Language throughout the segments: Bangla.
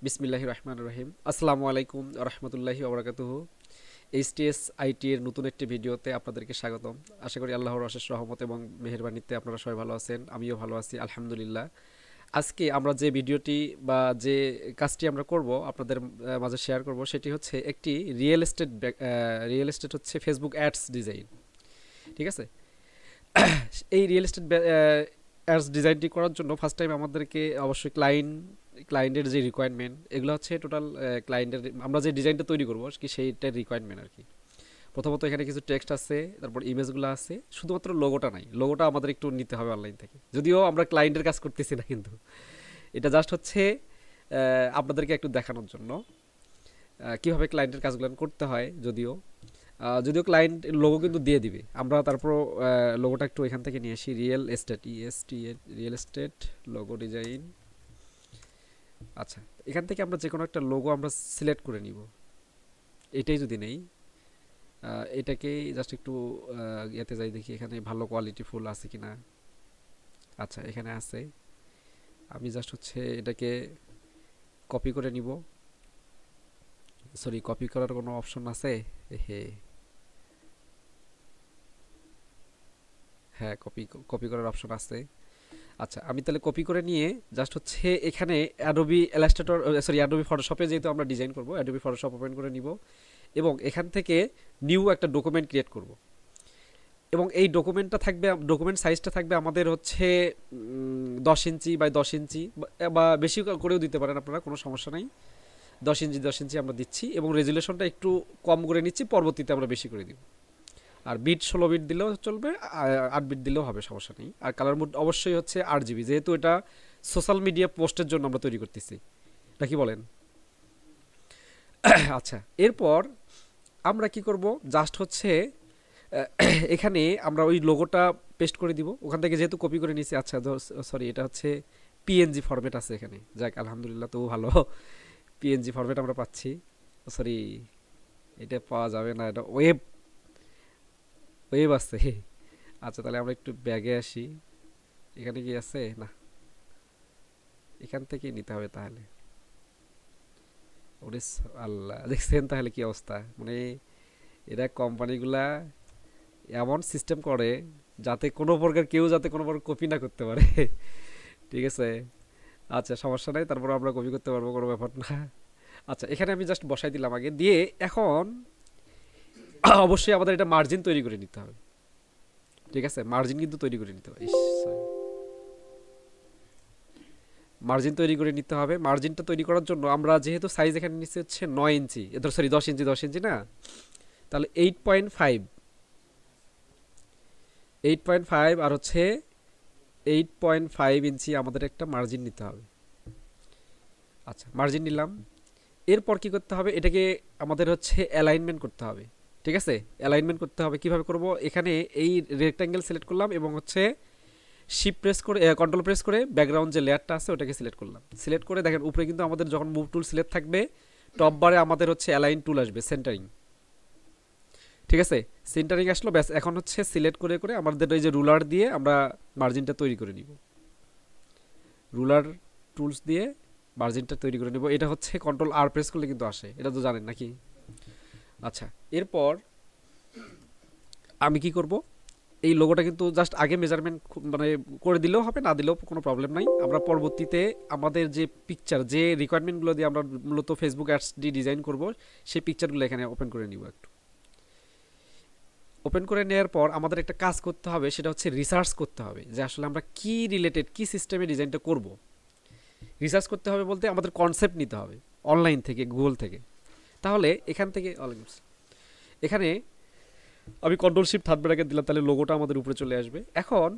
বিসমিল্লাহির রহমানির রহিম। আসসালামু আলাইকুম ওয়া রাহমাতুল্লাহি ওয়া বারাকাতুহু। এইচটিএস আইটি এর নতুন একটি ভিডিওতে আপনাদেরকে স্বাগতম। আশা করি আল্লাহর অশেষ রহমত এবং মেহেরবানিতে আপনারা সবাই ভালো আছেন, আমিও ভালো আছি আলহামদুলিল্লাহ। আজকে আমরা যে ভিডিওটি বা যে কাজটি আমরা করব আপনাদের মাঝে শেয়ার করব, সেটি হচ্ছে একটি রিয়েল এস্টেট হচ্ছে ফেসবুক অ্যাডস ডিজাইন। ঠিক আছে, এই রিয়েল এস্টেট অ্যাডস ডিজাইনটি করার জন্য ফার্স্ট টাইম আমাদেরকে অবশ্যই ক্লায়েন্টের যে রিকোয়ারমেন্ট, এগুলো হচ্ছে টোটাল ক্লায়েন্টের আমরা যে ডিজাইনটা তৈরি করবো কি সেইটার রিকোয়ারমেন্ট আর কি। প্রথমত এখানে কিছু টেক্সট আছে, তারপর ইমেজগুলো আছে, শুধুমাত্র লোগোটা নাই, লোগোটা আমাদের একটু নিতে হবে অনলাইন থেকে, যদিও আমরা ক্লায়েন্টের কাজ করতেছি না, কিন্তু এটা জাস্ট হচ্ছে আপনাদেরকে একটু দেখানোর জন্য কীভাবে ক্লায়েন্টের কাজগুলো করতে হয়। যদিও ক্লায়েন্ট লোগো কিন্তু দিয়ে দিবে, আমরা তারপর লোগোটা একটু এখান থেকে নিয়ে আসি। Real estate real estate logo design. আচ্ছা, এখান থেকে আমরা যে কোনো একটা লোগো আমরা সিলেক্ট করে নিব। এটাই যদি নেই, এটাকেই জাস্ট একটু ইয়েতে যাই, দেখি এখানে ভালো কোয়ালিটি ফুল আছে কিনা। আচ্ছা, এখানে আছে। আমি জাস্ট হচ্ছে এটাকে কপি করে নিব। সরি, কপি করার কোনো অপশন আছে? হে, হ্যাঁ, কপি করার অপশন আছে। আচ্ছা, আমি তাহলে কপি করে নিয়ে জাস্ট হচ্ছে এখানে অ্যাডোবি ইলাস্ট্রেটর, সরি অ্যাডোবি ফটোশপে যেহেতু আমরা ডিজাইন করব, অ্যাডোবি ফটোশপ ওপেন করে নিব এবং এখান থেকে নিউ একটা ডকুমেন্ট ক্রিয়েট করব। এবং এই ডকুমেন্ট সাইজটা থাকবে আমাদের হচ্ছে 10 ইঞ্চি বাই 10 ইঞ্চি, বা বেশি করেও দিতে পারেন আপনারা, কোনো সমস্যা নেই। 10 ইঞ্চি আমরা দিচ্ছি এবং রেজুলেশনটা একটু কম করে নিচ্ছি, পরবর্তীতে আমরা বেশি করে দিব। আর বিট 16 বিট দিলেও চলবে, 8 বিট দিলেও হবে, সমস্যা নেই। আর কালার মোড অবশ্যই হচ্ছে 8 GB, যেহেতু এটা সোশ্যাল মিডিয়া পোস্টের জন্য আমরা তৈরি করতেছি, নাকি বলেন? আচ্ছা, এরপর আমরা কি করব, জাস্ট হচ্ছে এখানে আমরা ওই লোগোটা পেস্ট করে দিব ওখান থেকে, যেহেতু কপি করে নিয়েছি। আচ্ছা, সরি, এটা হচ্ছে পিএনজি ফরম্যাট আছে এখানে, যাক আলহামদুলিল্লাহ, তো ভালো। পিএনজি ফরম্যাট আমরা পাচ্ছি। সরি, এটা পাওয়া যাবে না, এটা ওয়েব আছে। আচ্ছা, তাহলে আমরা একটু ব্যাগে আসি। এখানে কি আছে? না, এখান থেকেই নিতে হবে তাহলে। ওরে আল্লাহ, দেখছেন তাহলে কি অবস্থা? মানে এরা কোম্পানিগুলা এমন সিস্টেম করে যাতে কোনো প্রকার কেউ যাতে কোনো প্রকার কপি না করতে পারে। ঠিক আছে, আচ্ছা সমস্যা নাই, তারপর আমরা কপি করতে পারবো, কোনো ব্যাপার না। আচ্ছা, এখানে আমি জাস্ট বসাই দিলাম আগে দিয়ে। এখন অবশ্যই আমাদের এটা মার্জিন তৈরি করে নিতে হবে। ঠিক আছে, মার্জিন কিন্তু তৈরি করে নিতে হবে। মার্জিন তৈরি করে নিতে হবে। মার্জিনটা তৈরি করার জন্য আমরা যেহেতু সাইজ এখানে নিচ্ছে হচ্ছে 9 ইঞ্চি, সরি 10 ইঞ্চি, 10 ইঞ্চি না, তাহলে 8.5 আর হচ্ছে 8.5 ইঞ্চি আমাদের একটা মার্জিন নিতে হবে। আচ্ছা, মার্জিন নিলাম। এরপর কি করতে হবে, এটাকে আমাদের হচ্ছে অ্যালাইনমেন্ট করতে হবে। ঠিক আছে, অ্যালাইনমেন্ট করতে হবে। কিভাবে করব, এখানে এই রেক্ট্যাঙ্গেল সিলেক্ট করলাম এবং হচ্ছে শিফট প্রেস করে, কন্ট্রোল প্রেস করে ব্যাকগ্রাউন্ড যে লেয়ারটা আছে ওটাকে সিলেক্ট করলাম। সিলেক্ট করে দেখেন উপরে কিন্তু আমাদের যখন মুভ টুল সিলেক্ট থাকবে, টপ বারে আমাদের হচ্ছে অ্যালাইন টুল আসবে, সেন্টারিং। ঠিক আছে, সেন্টারিং আসলো, ব্যাস। এখন হচ্ছে সিলেক্ট করে করে আমাদের ওই যে রুলার দিয়ে আমরা মার্জিনটা তৈরি করে নিব। রুলার টুলস দিয়ে মার্জিনটা তৈরি করে নিব। এটা হচ্ছে কন্ট্রোল আর প্রেস করলে কিন্তু আসে, এটা তো জানেন নাকি? আচ্ছা, এরপর আমি কি করব, এই লোগোটা কিন্তু জাস্ট আগে মেজারমেন্ট মানে করে দিলেও হবে, না দিলেও কোনো প্রবলেম নাই। আমরা পরবর্তীতে আমাদের যে পিকচার, যে রিকোয়ারমেন্টগুলো দিয়ে আমরা মূলত ফেসবুক অ্যাডস ডিজাইন করব, সেই পিকচারগুলো এখানে ওপেন করে নিব। একটু ওপেন করে নেওয়ার পর আমাদের একটা কাজ করতে হবে, সেটা হচ্ছে রিসার্চ করতে হবে যে আসলে আমরা কি রিলেটেড, কি সিস্টেমে ডিজাইনটা করব। রিসার্চ করতে হবে বলতে আমাদের কনসেপ্ট নিতে হবে অনলাইন থেকে, গুগল থেকে। তাহলে এখান থেকে এখানে আমি কন্ট্রোল শিফট থার্ড ব্র্যাকেট দিলাম, তাহলে লোগোটা আমাদের উপরে চলে আসবে। এখন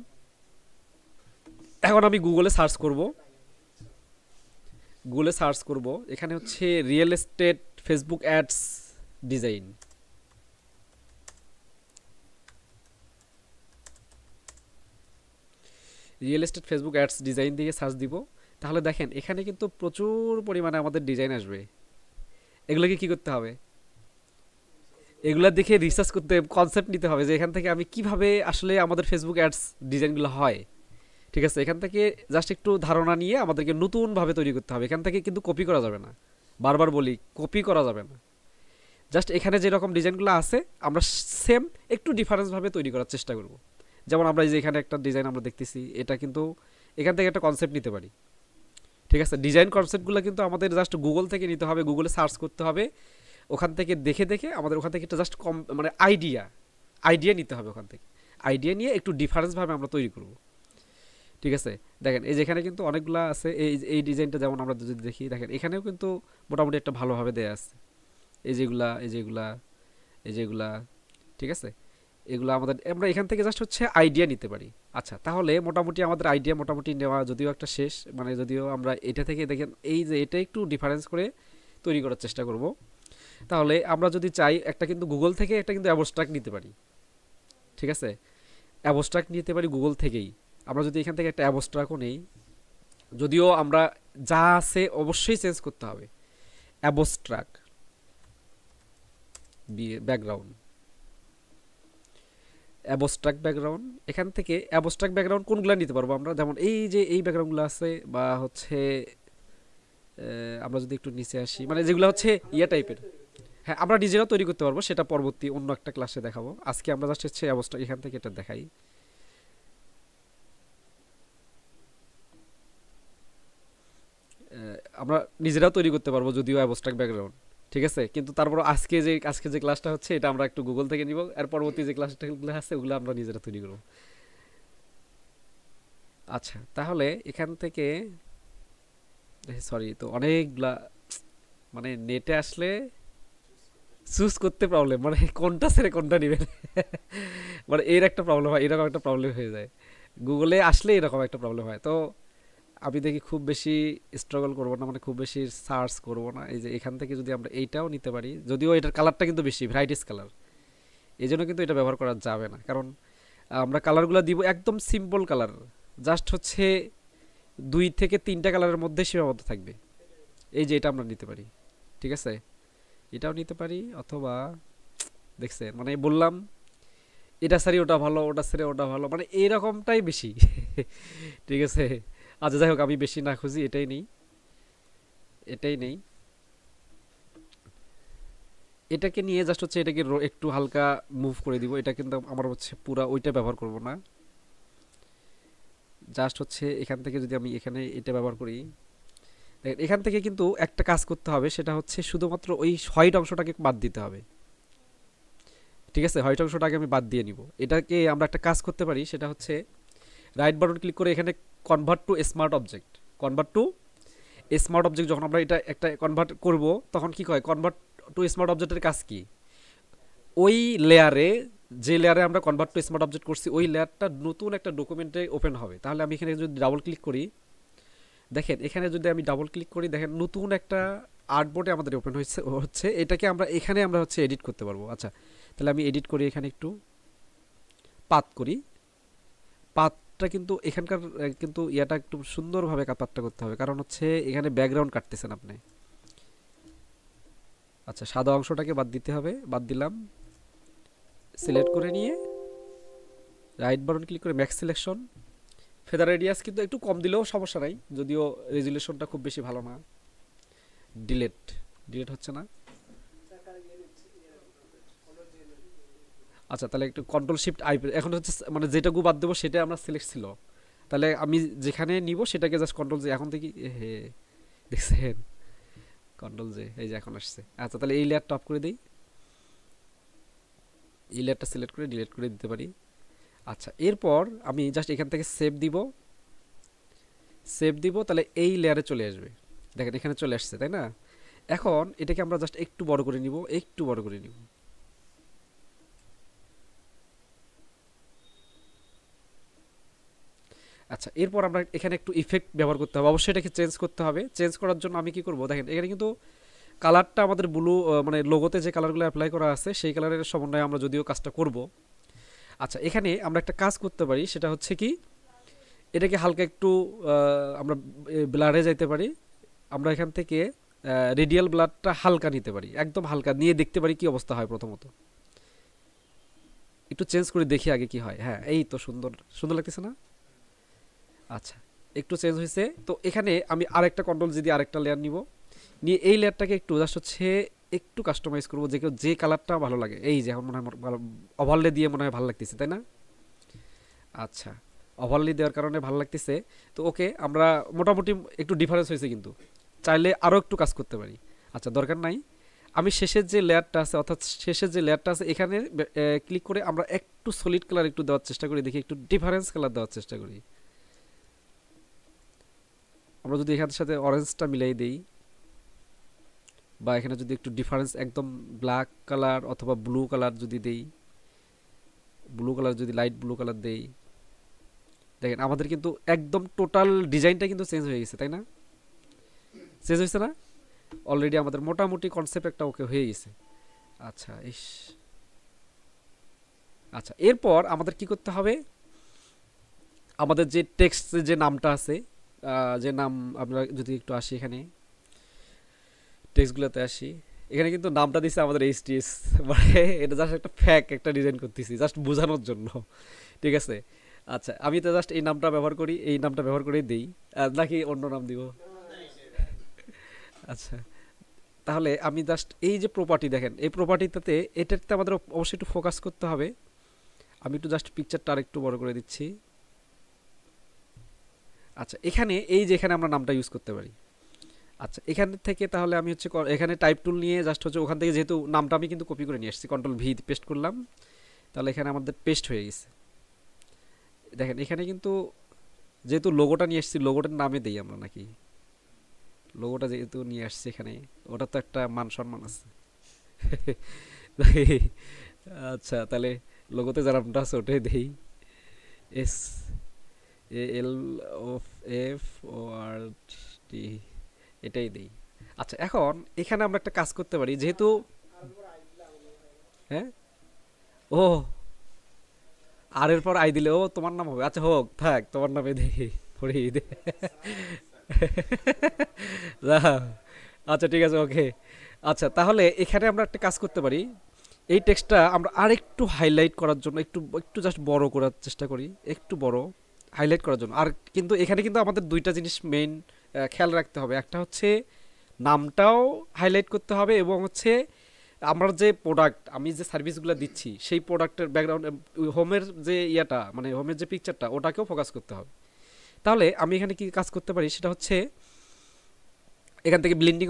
এখন আমি গুগলে সার্চ করব, এখানে হচ্ছে real estate Facebook ads design. Real estate Facebook ads design দিয়ে সার্চ দিব। তাহলে দেখেন এখানে কিন্তু প্রচুর পরিমাণে আমাদের ডিজাইন আসবে। এগুলোকে কি করতে হবে, এগুলা দেখে রিসার্চ করতে, কনসেপ্ট নিতে হবে যে এখান থেকে আমি কিভাবে আসলে আমাদের ফেসবুক অ্যাডস ডিজাইনগুলো হয়। ঠিক আছে, এখান থেকে জাস্ট একটু ধারণা নিয়ে আমাদেরকে নতুনভাবে তৈরি করতে হবে। এখান থেকে কিন্তু কপি করা যাবে না, বারবার বলি কপি করা যাবে না। জাস্ট এখানে যেরকম ডিজাইনগুলো আছে আমরা সেম একটু ডিফারেন্সভাবে তৈরি করার চেষ্টা করব। যেমন আমরা এই যে এখানে একটা ডিজাইন আমরা দেখতেছি, এটা কিন্তু এখান থেকে একটা কনসেপ্ট নিতে পারি। ঠিক আছে, ডিজাইন কনসেপ্টগুলো কিন্তু আমাদের জাস্ট গুগল থেকে নিতে হবে, গুগলে সার্চ করতে হবে, ওখান থেকে দেখে দেখে আমাদের ওখান থেকে একটা জাস্ট কম মানে আইডিয়া নিতে হবে। ওখান থেকে আইডিয়া নিয়ে একটু ডিফারেন্সভাবে আমরা তৈরি করব। ঠিক আছে, দেখেন এই যেখানে কিন্তু অনেকগুলা আছে, এই ডিজাইনটা যেমন আমরা যদি দেখি, দেখেন এখানেও কিন্তু মোটামুটি একটা ভালোভাবে দেয়া আছে। এই যেগুলা, ঠিক আছে, এগুলো আমাদের আমরা এখান থেকে জাস্ট হচ্ছে আইডিয়া নিতে পারি। আচ্ছা, তাহলে মোটামুটি আমাদের আইডিয়া মোটামুটি নেওয়া যদিও একটা শেষ, মানে যদিও আমরা এটা থেকে দেখেন এই যে এটা একটু ডিফারেন্স করে তৈরি করার চেষ্টা করব। তাহলে আমরা যদি চাই একটা কিন্তু গুগল থেকে একটা কিন্তু অ্যাবস্ট্রাক্ট নিতে পারি। ঠিক আছে, অ্যাবস্ট্রাক্ট নিতে পারি গুগল থেকেই। আমরা যদি এখান থেকে একটা অ্যাবস্ট্রাক্টও নেই, যদিও আমরা যা আছে অবশ্যই চেঞ্জ করতে হবে। অ্যাবস্ট্রাক্ট ব্যাকগ্রাউন্ড, অ্যাবস্ট্রাক্ট ব্যাকগ্রাউন্ড, এখান থেকে অ্যাবস্ট্রাক্ট ব্যাকগ্রাউন্ড কোনগুলো নিতে পারবো আমরা, যেমন এই যে এই ব্যাকগ্রাউন্ডগুলো আছে, বা হচ্ছে আমরা যদি একটু নিচে আসি, মানে যেগুলো হচ্ছে ইয়ে টাইপের, হ্যাঁ আমরা নিজেরাও তৈরি করতে পারবো, সেটা পরবর্তী অন্য একটা ক্লাসে দেখাবো। আজকে আমরা জাস্ট হচ্ছে অ্যাবস্ট্রাক্ট এখান থেকে এটা দেখাই। আমরা নিজেরাও তৈরি করতে পারবো যদিও অ্যাবস্ট্রাক্ট ব্যাকগ্রাউন্ড। ঠিক আছে, কিন্তু তারপর আজকে যে ক্লাসটা হচ্ছে এটা আমরা একটু গুগল থেকে নিব, আর পরবর্তী যে ক্লাসগুলো আছে ওগুলো আমরা নিজেরা তৈরি করবো। আচ্ছা, তাহলে এখান থেকে সরি, তো অনেকগুলা মানে নেটে আসলে চুজ করতে প্রবলেম, মানে কোনটা ছেড়ে কোনটা নেবেন মানে এর একটা প্রবলেম হয়, এরকম একটা প্রবলেম হয়ে যায়। গুগলে আসলে এরকম একটা প্রবলেম হয়। তো আমি দেখি খুব বেশি স্ট্রাগল করবো না, মানে খুব বেশি সার্চ করবো না। এই যে এখান থেকে যদি আমরা এইটাও নিতে পারি, যদিও এটার কালারটা কিন্তু বেশি ভ্যারাইটিস কালার, এই জন্য কিন্তু এটা ব্যবহার করা যাবে না, কারণ আমরা কালারগুলো দিব একদম সিম্পল কালার, জাস্ট হচ্ছে 2 থেকে 3টা কালারের মধ্যে সীমাবদ্ধ থাকবে। এই যে এটা আমরা নিতে পারি। ঠিক আছে, এটাও নিতে পারি, অথবা দেখছেন মানে বললাম এটা সারি ওটা ভালো, ওটা সারি ওটা ভালো, মানে এইরকমটাই বেশি ঠিক আছে। আচ্ছা যাই হোক, আমি বেশি না খুঁজি, এটাই নেই। এটাকে নিয়ে জাস্ট হচ্ছে এটাকে একটু হালকা মুভ করে দিব। এটা কিন্তু আমার হচ্ছে পুরা ওইটা ব্যবহার করব না, জাস্ট হচ্ছে এখান থেকে যদি আমি এখানে এটা ব্যবহার করি, দেখেন এখান থেকে কিন্তু একটা কাজ করতে হবে, সেটা হচ্ছে শুধুমাত্র ওই হোয়াইট অংশটাকে বাদ দিতে হবে। ঠিক আছে, হোয়াইট অংশটাকে আমি বাদ দিয়ে নিব। এটাকে আমরা একটা কাজ করতে পারি, সেটা হচ্ছে রাইট বাটন ক্লিক করে এখানে convert to smart object, convert to smart object যখন আমরা এটা একটা কনভার্ট করব, তখন কি হয়, কনভার্ট টু স্মার্ট অবজেক্টের কাজ কি, ওই লেয়ারে, যে লেয়ারে আমরা কনভার্ট টু স্মার্ট অবজেক্ট করছি ওই লেয়ারটা নতুন একটা ডকুমেন্টে ওপেন হবে। তাহলে আমি এখানে যদি ডাবল ক্লিক করি, দেখেন এখানে যদি আমি ডাবল ক্লিক করি, দেখেন নতুন একটা আর্টবোর্ডে আমাদের ওপেন হচ্ছে। এটাকে আমরা এখানে আমরা হচ্ছে এডিট করতে পারবো। আচ্ছা, তাহলে আমি এডিট করি, এখানে একটু পাত করি। পাতটা কিন্তু এখানকার কিন্তু ইয়াটা একটু সুন্দরভাবে পাতটা করতে হবে, কারণ হচ্ছে এখানে ব্যাকগ্রাউন্ড কাটতেছেন আপনি। আচ্ছা, সাদা অংশটাকে বাদ দিতে হবে, বাদ দিলাম। সিলেক্ট করে নিয়ে রাইট বাটন ক্লিক করে ম্যাক্স সিলেকশন, ফেদার রেডিয়াস কিন্তু একটু কম দিলেও সমস্যা নাই, যদিও রেজুলেশনটা খুব বেশি ভালো না। ডিলেট ডিলেট হচ্ছে না। আচ্ছা, তাহলে একটু কন্ট্রোল শিফট আই, এখন হচ্ছে মানে যেটাকে বাদ দেবো সেটা আমরা সিলেক্ট ছিল, তাহলে আমি যেখানে নিব সেটাকে জাস্ট কন্ট্রোল জে, এখন থেকে হে দেখছেন, কন্ট্রোল জে, এই যে এখন আসছে। আচ্ছা, তাহলে এই লেয়ারটা অফ করে দিই, এই লেয়ারটা সিলেক্ট করে ডিলিট করে দিতে পারি। আচ্ছা, এরপর আমি জাস্ট এখান থেকে সেভ দিব, তাহলে এই লেয়ারে চলে আসবে। দেখেন এখানে চলে আসছে, তাই না? এখন এটাকে আমরা জাস্ট একটু বড় করে নিব, একটু বড় করে নিব। আচ্ছা, এরপর আমরা এখানে একটু ইফেক্ট ব্যবহার করতে হবে, অবশ্যই এটাকে চেঞ্জ করতে হবে। চেঞ্জ করার জন্য আমি কি করব, দেখেন এখানে কিন্তু কালারটা আমাদের ব্লু, মানে লোগোতে যে কালারগুলো অ্যাপ্লাই করা আছে সেই কালারের সমন্বয়ে আমরা যদিও কাজটা করব। আচ্ছা, এখানে আমরা একটা কাজ করতে পারি, সেটা হচ্ছে কি, এটাকে হালকা একটু আমরা ব্লারে যাইতে পারি। আমরা এখান থেকে রেডিয়াল ব্লাডটা হালকা নিতে পারি, একদম হালকা নিয়ে দেখতে পারি কি অবস্থা হয়। প্রথমত একটু চেঞ্জ করে দেখি আগে কি হয়। হ্যাঁ, এই তো সুন্দর সুন্দর লাগতেছে না? আচ্ছা, একটু চেঞ্জ হয়েছে। তো এখানে আমি আরেকটা কন্ট্রোল যদি আরেকটা লেয়ার নিব, নিয়ে এই লেয়ারটাকে একটু জাস্ট হচ্ছে একটু কাস্টমাইজ করবো, যে কেউ যে কালারটা ভালো লাগে। এই যে এখন মনে হয় ওভারলে দিয়ে মনে হয় ভালো লাগতেছে, তাই না? আচ্ছা, ওভারলি দেওয়ার কারণে ভালো লাগতেছে। তো ওকে, আমরা মোটামুটি একটু ডিফারেন্স হয়েছে, কিন্তু চাইলে আরও একটু কাজ করতে পারি। আচ্ছা, দরকার নাই। আমি শেষের যে লেয়ারটা আছে, অর্থাৎ শেষের যে লেয়ারটা আছে, এখানে ক্লিক করে আমরা একটু সলিড কালার একটু দেওয়ার চেষ্টা করি, দেখি একটু ডিফারেন্স কালার দেওয়ার চেষ্টা করি। আমরা যদি এখানের সাথে অরেঞ্জটা মিলাই দেই, বা এখানে যদি একটু ডিফারেন্স একদম ব্ল্যাক কালার অথবা ব্লু কালার যদি দেই, ব্লু কালার যদি লাইট ব্লু কালার দেই, দেখেন আমাদের কিন্তু একদম টোটাল ডিজাইনটা কিন্তু চেঞ্জ হয়ে গেছে, তাই না? চেঞ্জ হয়েছে না? অলরেডি আমাদের মোটামুটি কনসেপ্ট একটা ওকে হয়ে গেছে। আচ্ছা, ইস। আচ্ছা, এরপর আমাদের কি করতে হবে? আমাদের যে টেক্সট যে নামটা আছে, যে নাম, আমরা যদি একটু আসি এখানে টেক্সটগুলোতে আসি, এখানে কিন্তু নামটা দিছে আমাদের এইচটিএস, মানে এটা জাস্ট একটা ফ্যাক একটা ডিজাইন করতেছি জাস্ট বোঝানোর জন্য, ঠিক আছে? আচ্ছা, আমি তো জাস্ট এই নামটা ব্যবহার করি, এই নামটা ব্যবহার করেই দিই, নাকি অন্য নাম দিব? আচ্ছা, তাহলে আমি জাস্ট এই যে প্রপার্টি দেখেন, এই প্রপার্টিটাতে এটাতে আমাদের অবশ্যই একটু ফোকাস করতে হবে। আমি একটু জাস্ট পিকচারটা আর একটু বড় করে দিচ্ছি। আচ্ছা, এখানে এই যে এখানে আমরা নামটা ইউজ করতে পারি। আচ্ছা, এখান থেকে তাহলে আমি হচ্ছে এখানে টাইপ টুল নিয়ে জাস্ট হচ্ছে ওখান থেকে, যেহেতু নামটা আমি কিন্তু কপি করে নিয়ে আসছি, কন্ট্রোল ভি পেস্ট করলাম, তাহলে এখানে আমাদের পেস্ট হয়ে গেছে। দেখেন এখানে কিন্তু যেহেতু লোগোটা নিয়ে আসছি, লোগোটার নামে দেই আমরা নাকি, লোগোটা যেহেতু নিয়ে আসছি এখানে, ওটা তো একটা মান সম্মান আছে। আচ্ছা, তাহলে লোগোতে যার নামটা আছে ওটাই দেই, S A L O F O আর টি, এটাই দেই। আচ্ছা, এখন এখানে আমরা একটা কাজ করতে পারি, যেহেতু, হ্যাঁ, ও, আর এর পর আই দিলে ও তোমার নাম হবে। আচ্ছা, হোক, থাক, তোমার নামে দেখি পড়ি দে। আচ্ছা, ঠিক আছে, ওকে। আচ্ছা, তাহলে এখানে আমরা একটা কাজ করতে পারি, এই টেক্সটটা আমরা আরেকটু হাইলাইট করার জন্য একটু একটু জাস্ট বড় করার চেষ্টা করি, একটু বড় হাইলাইট করার জন্য। আর কিন্তু এখানে কিন্তু আমাদের দুইটা জিনিস মেইন খেয়াল রাখতে হবে, একটা হচ্ছে নামটাও হাইলাইট করতে হবে, এবং হচ্ছে আমার যে প্রোডাক্ট, আমি যে সার্ভিসগুলো দিচ্ছি সেই প্রোডাক্টের ব্যাকগ্রাউন্ড, হোমের যে ইয়াটা, মানে হোমের যে পিকচারটা, ওটাকেও ফোকাস করতে হবে। তাহলে আমি এখানে কি কাজ করতে পারি, সেটা হচ্ছে এখান থেকে ব্লেন্ডিং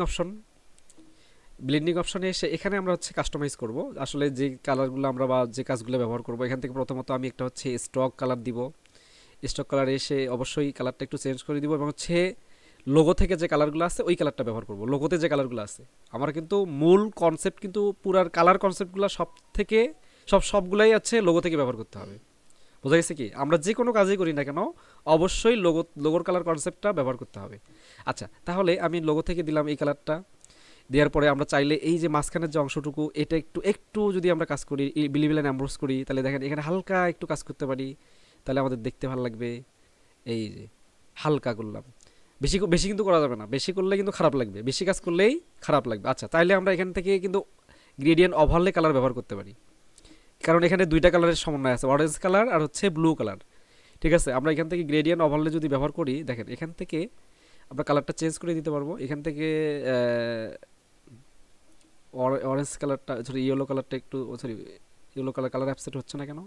অপশনে এসে এখানে আমরা হচ্ছে কাস্টমাইজ করব আসলে যে কালারগুলো আমরা বা যে কাজগুলো ব্যবহার করব। এখান থেকে প্রথমত আমি একটা হচ্ছে স্টক কালার দিব, স্টক কালার এসে অবশ্যই কালারটা একটু চেঞ্জ করে দিব, এবং হচ্ছে লোগো থেকে যে কালারগুলো আছে ওই কালারটা ব্যবহার করব। লোগোতে যে কালারগুলো আছে, আমার কিন্তু মূল কনসেপ্ট কিন্তু পুরার কালার কনসেপ্টগুলো সব থেকে সবগুলাই আছে লোগো থেকে ব্যবহার করতে হবে। বোঝা গেছে কি? আমরা যে কোনো কাজই করি না কেন অবশ্যই লোগোর কালার কনসেপ্টটা ব্যবহার করতে হবে। আচ্ছা, তাহলে আমি লোগো থেকে দিলাম এই কালারটা, দেওয়ার পরে আমরা চাইলে এই যে মাঝখানের যে অংশটুকু, এটা একটু একটু যদি আমরা কাজ করি, বিলিভিল এন্ড এমবোর্স করি, তাহলে দেখেন এখানে হালকা একটু কাজ করতে পারি, তাহলে আমাদের দেখতে ভালো লাগবে। এই যে হালকা করলাম, বেশি বেশি কিন্তু করা যাবে না, বেশি করলে কিন্তু খারাপ লাগবে, বেশি কাজ করলেই খারাপ লাগবে। আচ্ছা, তাইলে আমরা এখান থেকে কিন্তু গ্রেডিয়েন্ট ওভারলে কালার ব্যবহার করতে পারি, কারণ এখানে দুইটা কালারের সমন্বয় আছে, অরেঞ্জ কালার আর হচ্ছে ব্লু কালার। ঠিক আছে, আমরা এখান থেকে গ্রেডিয়েন্ট ওভারলে যদি ব্যবহার করি, দেখেন এখান থেকে আমরা কালারটা চেঞ্জ করে দিতে পারবো। এখান থেকে অরেঞ্জ কালারটা, সরি ইয়েলো কালারটা একটু, সরি ইয়েলো কালার অ্যাপসেট হচ্ছে না কেন?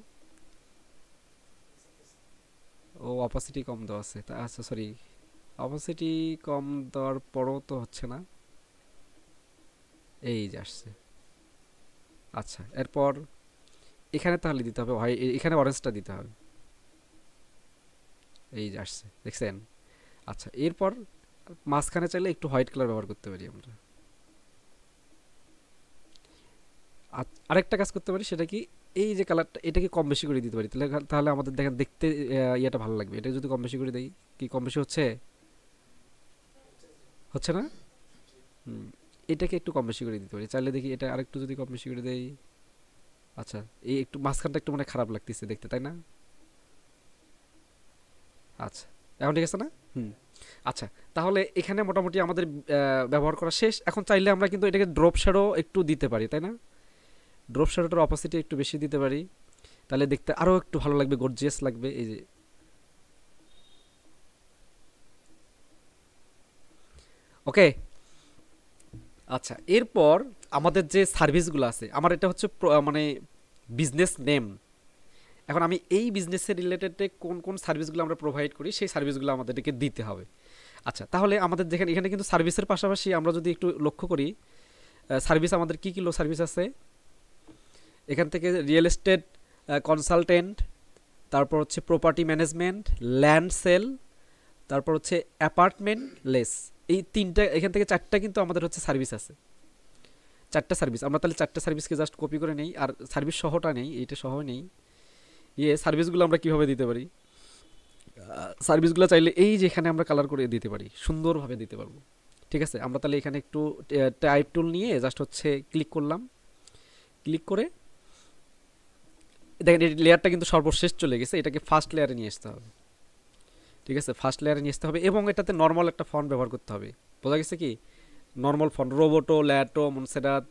ও, অপাসিটি কম দেওয়া আছে, তা আচ্ছা, সরি, অপাসিটি কম দেওয়ার পরও তো হচ্ছে না, এই যে আসছে। আচ্ছা, এরপর এখানে তাহলে দিতে হবে এখানে অরেঞ্জটা দিতে হবে, এই যে আসছে, দেখছেন? আচ্ছা, এরপর মাঝখানে চাইলে একটু হোয়াইট কালার ব্যবহার করতে পারি আমরা। আরেকটা কাজ করতে পারি, সেটা কি, এই যে কালারটা এটাকে কম বেশি করে দিতে পারি, তাহলে তাহলে আমাদের দেখেন দেখতে ইয়েটা ভালো লাগবে। এটা যদি কম বেশি করে দেই, কি কম বেশি হচ্ছে? হচ্ছে না? হুম, এটাকে একটু কম বেশি করে দিতে পারি, চাইলে দেখি এটা আরেকটু যদি কম বেশি করে দেই। আচ্ছা, এই একটু মাঝখানটা একটু মানে খারাপ লাগতেছে দেখতে, তাই না? আচ্ছা, এখন ঠিক আছে না? হুম। আচ্ছা, তাহলে এখানে মোটামুটি আমাদের ব্যবহার করা শেষ। এখন চাইলে আমরা কিন্তু এটাকে ড্রপ শ্যাডো একটু দিতে পারি, তাই না? ড্রপ শ্যাডোটার অপাসিটি একটু বেশি দিতে পারি, তাহলে দেখতে আরও একটু ভালো লাগবে, গর্জিয়াস লাগবে। এই যে ওকে। আচ্ছা, এরপর আমাদের যে সার্ভিসগুলো আছে, আমার এটা হচ্ছে মানে বিজনেস নেম। এখন আমি এই বিজনেসের রিলেটেডে কোন কোন সার্ভিসগুলো আমরা প্রোভাইড করি সেই সার্ভিসগুলো আমাদেরকে দিতে হবে। আচ্ছা, তাহলে আমাদের যেখানে এখানে কিন্তু সার্ভিসের পাশাপাশি আমরা যদি একটু লক্ষ্য করি, সার্ভিস আমাদের কী কী সার্ভিস আছে এখান থেকে: রিয়েল এস্টেট কনসালটেন্ট, তারপর হচ্ছে প্রপার্টি ম্যানেজমেন্ট, ল্যান্ড সেল, তারপর হচ্ছে অ্যাপার্টমেন্ট লেস। এই তিনটা, এখান থেকে চারটা কিন্তু আমাদের হচ্ছে সার্ভিস আছে, চারটা সার্ভিস। আমরা তাহলে চারটা সার্ভিসকে জাস্ট কপি করে নেই, আর সার্ভিস সহটা নেই, এইটা সহ নেই। সার্ভিসগুলো আমরা কীভাবে দিতে পারি, সার্ভিসগুলো চাইলে এই যে এখানে আমরা কালার করে দিতে পারি, সুন্দরভাবে দিতে পারবো। ঠিক আছে, আমরা তাহলে এখানে একটু টাইপ টুল নিয়ে জাস্ট হচ্ছে ক্লিক করলাম, ক্লিক করে দেখেন এই লেয়ারটা কিন্তু সর্বশেষ চলে গেছে, এটাকে ফার্স্ট লেয়ারে নিয়ে আসতে হবে। ঠিক আছে, ফার্স্ট লেয়ারে নিয়ে আসতে হবে এবং এটাতে নর্মাল একটা ফন্ট ব্যবহার করতে হবে। বোঝা গেছে কি? নর্মাল ফন্ট, রোবোটো, ল্যাটো, মনসেরাত,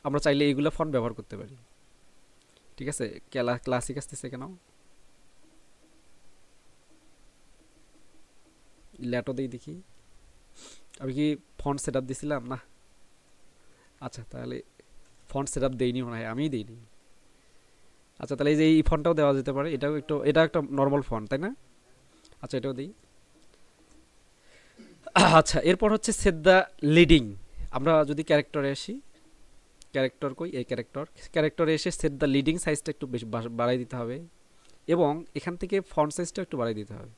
আমরা চাইলে এইগুলো ফন্ট ব্যবহার করতে পারি। ঠিক আছে, ক্লাসিক আসতেছে কেন, ল্যাটো দিই দেখি, আমি কি ফন্ট সেট আপ দিছিলাম না? আচ্ছা, তাহলে ফন্ট সেট আপ দেইনি মনে হয়, আমিই দিইনি। আচ্ছা, তাহলে এই যে এই ফন্টটাও দেওয়া যেতে পারে, এটাও একটু, এটা একটা নর্মাল ফন্ট তাই না? আচ্ছা, এটাও দিই। আচ্ছা, এরপর হচ্ছে সেট দ্য লিডিং। আমরা যদি ক্যারেক্টারে আসি, ক্যারেক্টর কই, এই ক্যারেক্টরে এসে সেট দ্য লিডিং সাইজটা একটু বেশি বাড়াই দিতে হবে এবং এখান থেকে ফন্ট সাইজটা একটু বাড়াই দিতে হবে।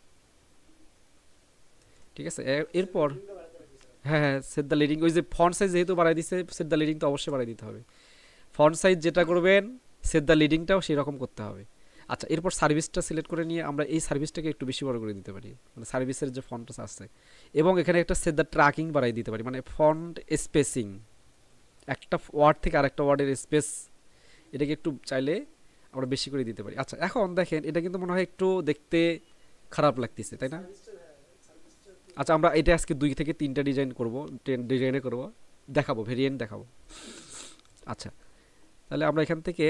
ঠিক আছে, এরপর হ্যাঁ হ্যাঁ, সেট দ্য লিডিং, ওই যে ফন্ট সাইজ যেহেতু বাড়াই দিচ্ছে, সেট দ্য লিডিং তো অবশ্যই বাড়াই দিতে হবে। ফন্ট সাইজ যেটা করবেন, সেট দ্য লিডিংটাও সেই রকম করতে হবে। আচ্ছা, এরপর সার্ভিসটা সিলেক্ট করে নিয়ে আমরা এই সার্ভিসটাকে একটু বেশি বড় করে দিতে পারি, মানে সার্ভিসের যে ফন্টটা আছে, এবং এখানে একটা সেট দ্য ট্র্যাকিং বাড়াই দিতে পারি, মানে ফন্ট স্পেসিং, একটা ওয়ার্ড থেকে আরেকটা ওয়ার্ডের স্পেস, এটাকে একটু চাইলে আমরা বেশি করে দিতে পারি। আচ্ছা, এখন দেখেন এটা কিন্তু মনে হয় একটু দেখতে খারাপ লাগতেছে তাই না? আচ্ছা, আমরা এটা আজকে 2 থেকে 3টা ডিজাইন করব, ডিজাইনে করব, দেখাবো, ভেরিয়েন্ট দেখাবো। আচ্ছা, তাহলে আমরা এখান থেকে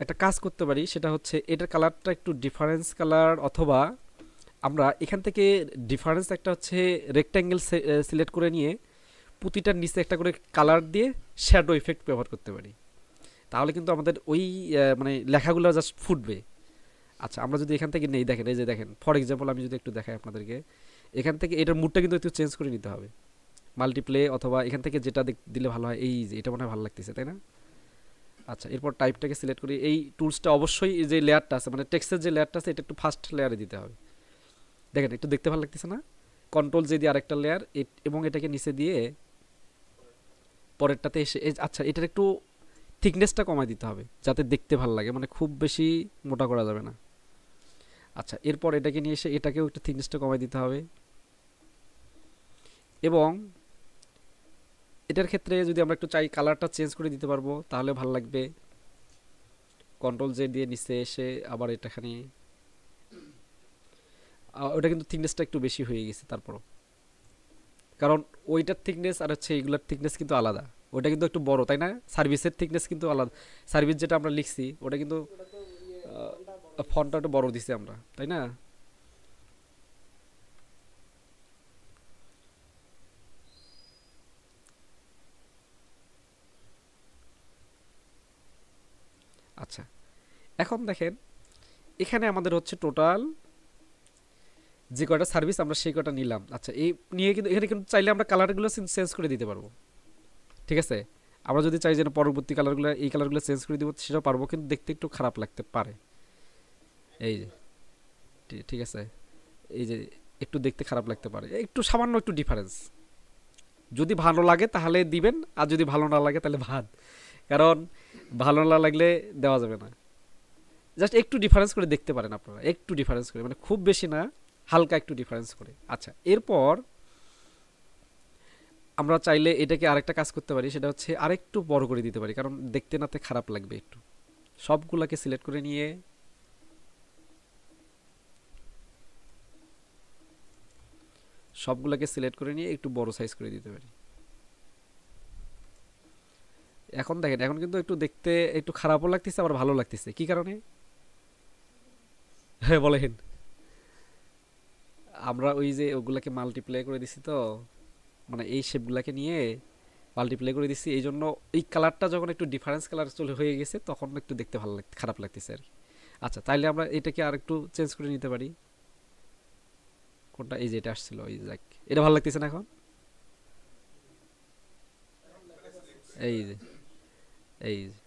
একটা কাজ করতে পারি, সেটা হচ্ছে এটার কালারটা একটু ডিফারেন্স কালার, অথবা আমরা এখান থেকে ডিফারেন্স একটা হচ্ছে রেক্ট্যাঙ্গেল সিলেক্ট করে নিয়ে প্রতিটার নিচে একটা করে কালার দিয়ে শ্যাডো ইফেক্ট ব্যবহার করতে পারি, তাহলে কিন্তু আমাদের ওই মানে লেখাগুলো জাস্ট ফুটবে। আচ্ছা, আমরা যদি এখান থেকে নেই, দেখেন এই যে দেখেন, ফর এক্সাম্পল আমি যদি একটু দেখাই আপনাদেরকে, এখান থেকে এটার মুডটা কিন্তু একটু চেঞ্জ করে নিতে হবে, মাল্টিপ্লে, অথবা এখান থেকে যেটা দিলে ভালো হয়, এই যে এটা মনে হয় ভালো লাগতেছে তাই না? আচ্ছা, এরপর টাইপটাকে সিলেক্ট করি, এই টুলসটা অবশ্যই এই যে লেয়ারটা আছে, মানে টেক্সটের যে লেয়ারটা আছে, এটা একটু ফার্স্ট লেয়ারে দিতে হবে। দেখেন একটু দেখতে ভালো লাগতেছে না? কন্ট্রোল যে দিয়ে আরেকটা লেয়ার, এবং এটাকে নিচে দিয়ে পরেরটাতে এসে আচ্ছা, এটার একটু থিকনেসটা কমাই দিতে হবে যাতে দেখতে ভালো লাগে, মানে খুব বেশি মোটা করা যাবে না। আচ্ছা, এরপর এটাকে নিয়ে এসে এটাকেও একটু থিকনেসটা কমাই দিতে হবে, এবং এটার ক্ষেত্রে যদি আমরা একটু চাই কালারটা চেঞ্জ করে দিতে পারবো, তাহলে ভালো লাগবে। কন্ট্রোল জে দিয়ে নিচে এসে আবার এটাখানে, ওটা কিন্তু থিকনেসটা একটু বেশি হয়ে গেছে তারপরও, কারণ ওইটার থিকনেস আর হচ্ছে এইগুলোর থিকনেস কিন্তু আলাদা, ওটা কিন্তু একটু বড় তাই না? সার্ভিসের থিকনেস কিন্তু আলাদা, সার্ভিস যেটা আমরা লিখছি ওটা কিন্তু ফন্টটা একটু বড় দিছি আমরা তাই না? আচ্ছা, এখন দেখেন এখানে আমাদের হচ্ছে টোটাল যে কয়টা সার্ভিস আমরা সেই কয়টা নিলাম। আচ্ছা, এই নিয়ে কিন্তু এখানে কিন্তু চাইলে আমরা কালারগুলো চেঞ্জ করে দিতে পারবো। ঠিক আছে, আমরা যদি চাই যে পরবর্তী কালারগুলো, এই কালারগুলো চেঞ্জ করে দিব, সেটাও পারবো, কিন্তু দেখতে একটু খারাপ লাগতে পারে। এই যে ঠিক আছে, এই যে একটু দেখতে খারাপ লাগতে পারে, একটু সামান্য একটু ডিফারেন্স, যদি ভালো লাগে তাহলে দিবেন, আর যদি ভালো না লাগে তাহলে বাদ, কারণ ভালো না লাগলে দেওয়া যাবে না। জাস্ট একটু ডিফারেন্স করে দেখতে পারেন আপনারা, একটু ডিফারেন্স করে, মানে খুব বেশি না, হালকা একটু ডিফারেন্স করে। আচ্ছা, এরপর আমরা চাইলে এটাকে আরেকটা কাজ করতে পারি, সেটা হচ্ছে আরেকটু বড় করে দিতে পারি, কারণ দেখতে নাতে খারাপ লাগবে একটু। সবগুলাকে সিলেক্ট করে নিয়ে একটু বড় সাইজ করে দিতে পারি। এখন দেখেন, এখন কিন্তু একটু দেখতে একটু খারাপও লাগতেছে, আবার ভালো লাগতেছে, কি কারণে? হ্যাঁ বলেন। আমরা ওই যে ওগুলাকে মাল্টিপ্লাই করে দিছি তো, মানে এই শেপগুলোকে নিয়ে মাল্টিপ্লাই করে দিচ্ছি, এই জন্য এই কালারটা যখন একটু ডিফারেন্স কালার চলে হয়ে গেছে তখন একটু দেখতে ভালো খারাপ লাগতেছে আর কি। আচ্ছা, তাইলে আমরা এটাকে আর একটু চেঞ্জ করে নিতে পারি। কোনটা, এই যে এটা আসছিল, এই যাক, এটা ভালো লাগতেছে না এখন? এই যে, এই যে,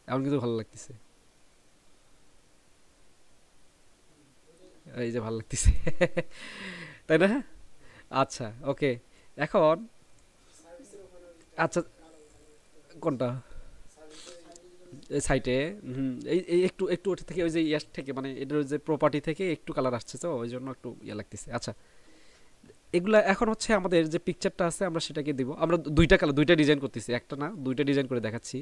এখন কিন্তু ভালো লাগতেছে, এই যে ভালো লাগতেছে তাই না? আচ্ছা, ওকে। এখন আচ্ছা, কোনটা? এই সাইটে, এই এই একটু একটু ওটা থেকে ওই যে ইয়ার থেকে মানে এটার যে প্রপার্টি থেকে একটু কালার আসছে, তো ওই জন্য একটু ইয়া লাগতেছে। আচ্ছা, এগুলা এখন হচ্ছে আমাদের যে পিকচারটা আছে আমরা সেটাকে দিব। আমরা দুইটা কালার, দুইটা ডিজাইন করতেছি, একটা না দুইটা ডিজাইন করে দেখাচ্ছি।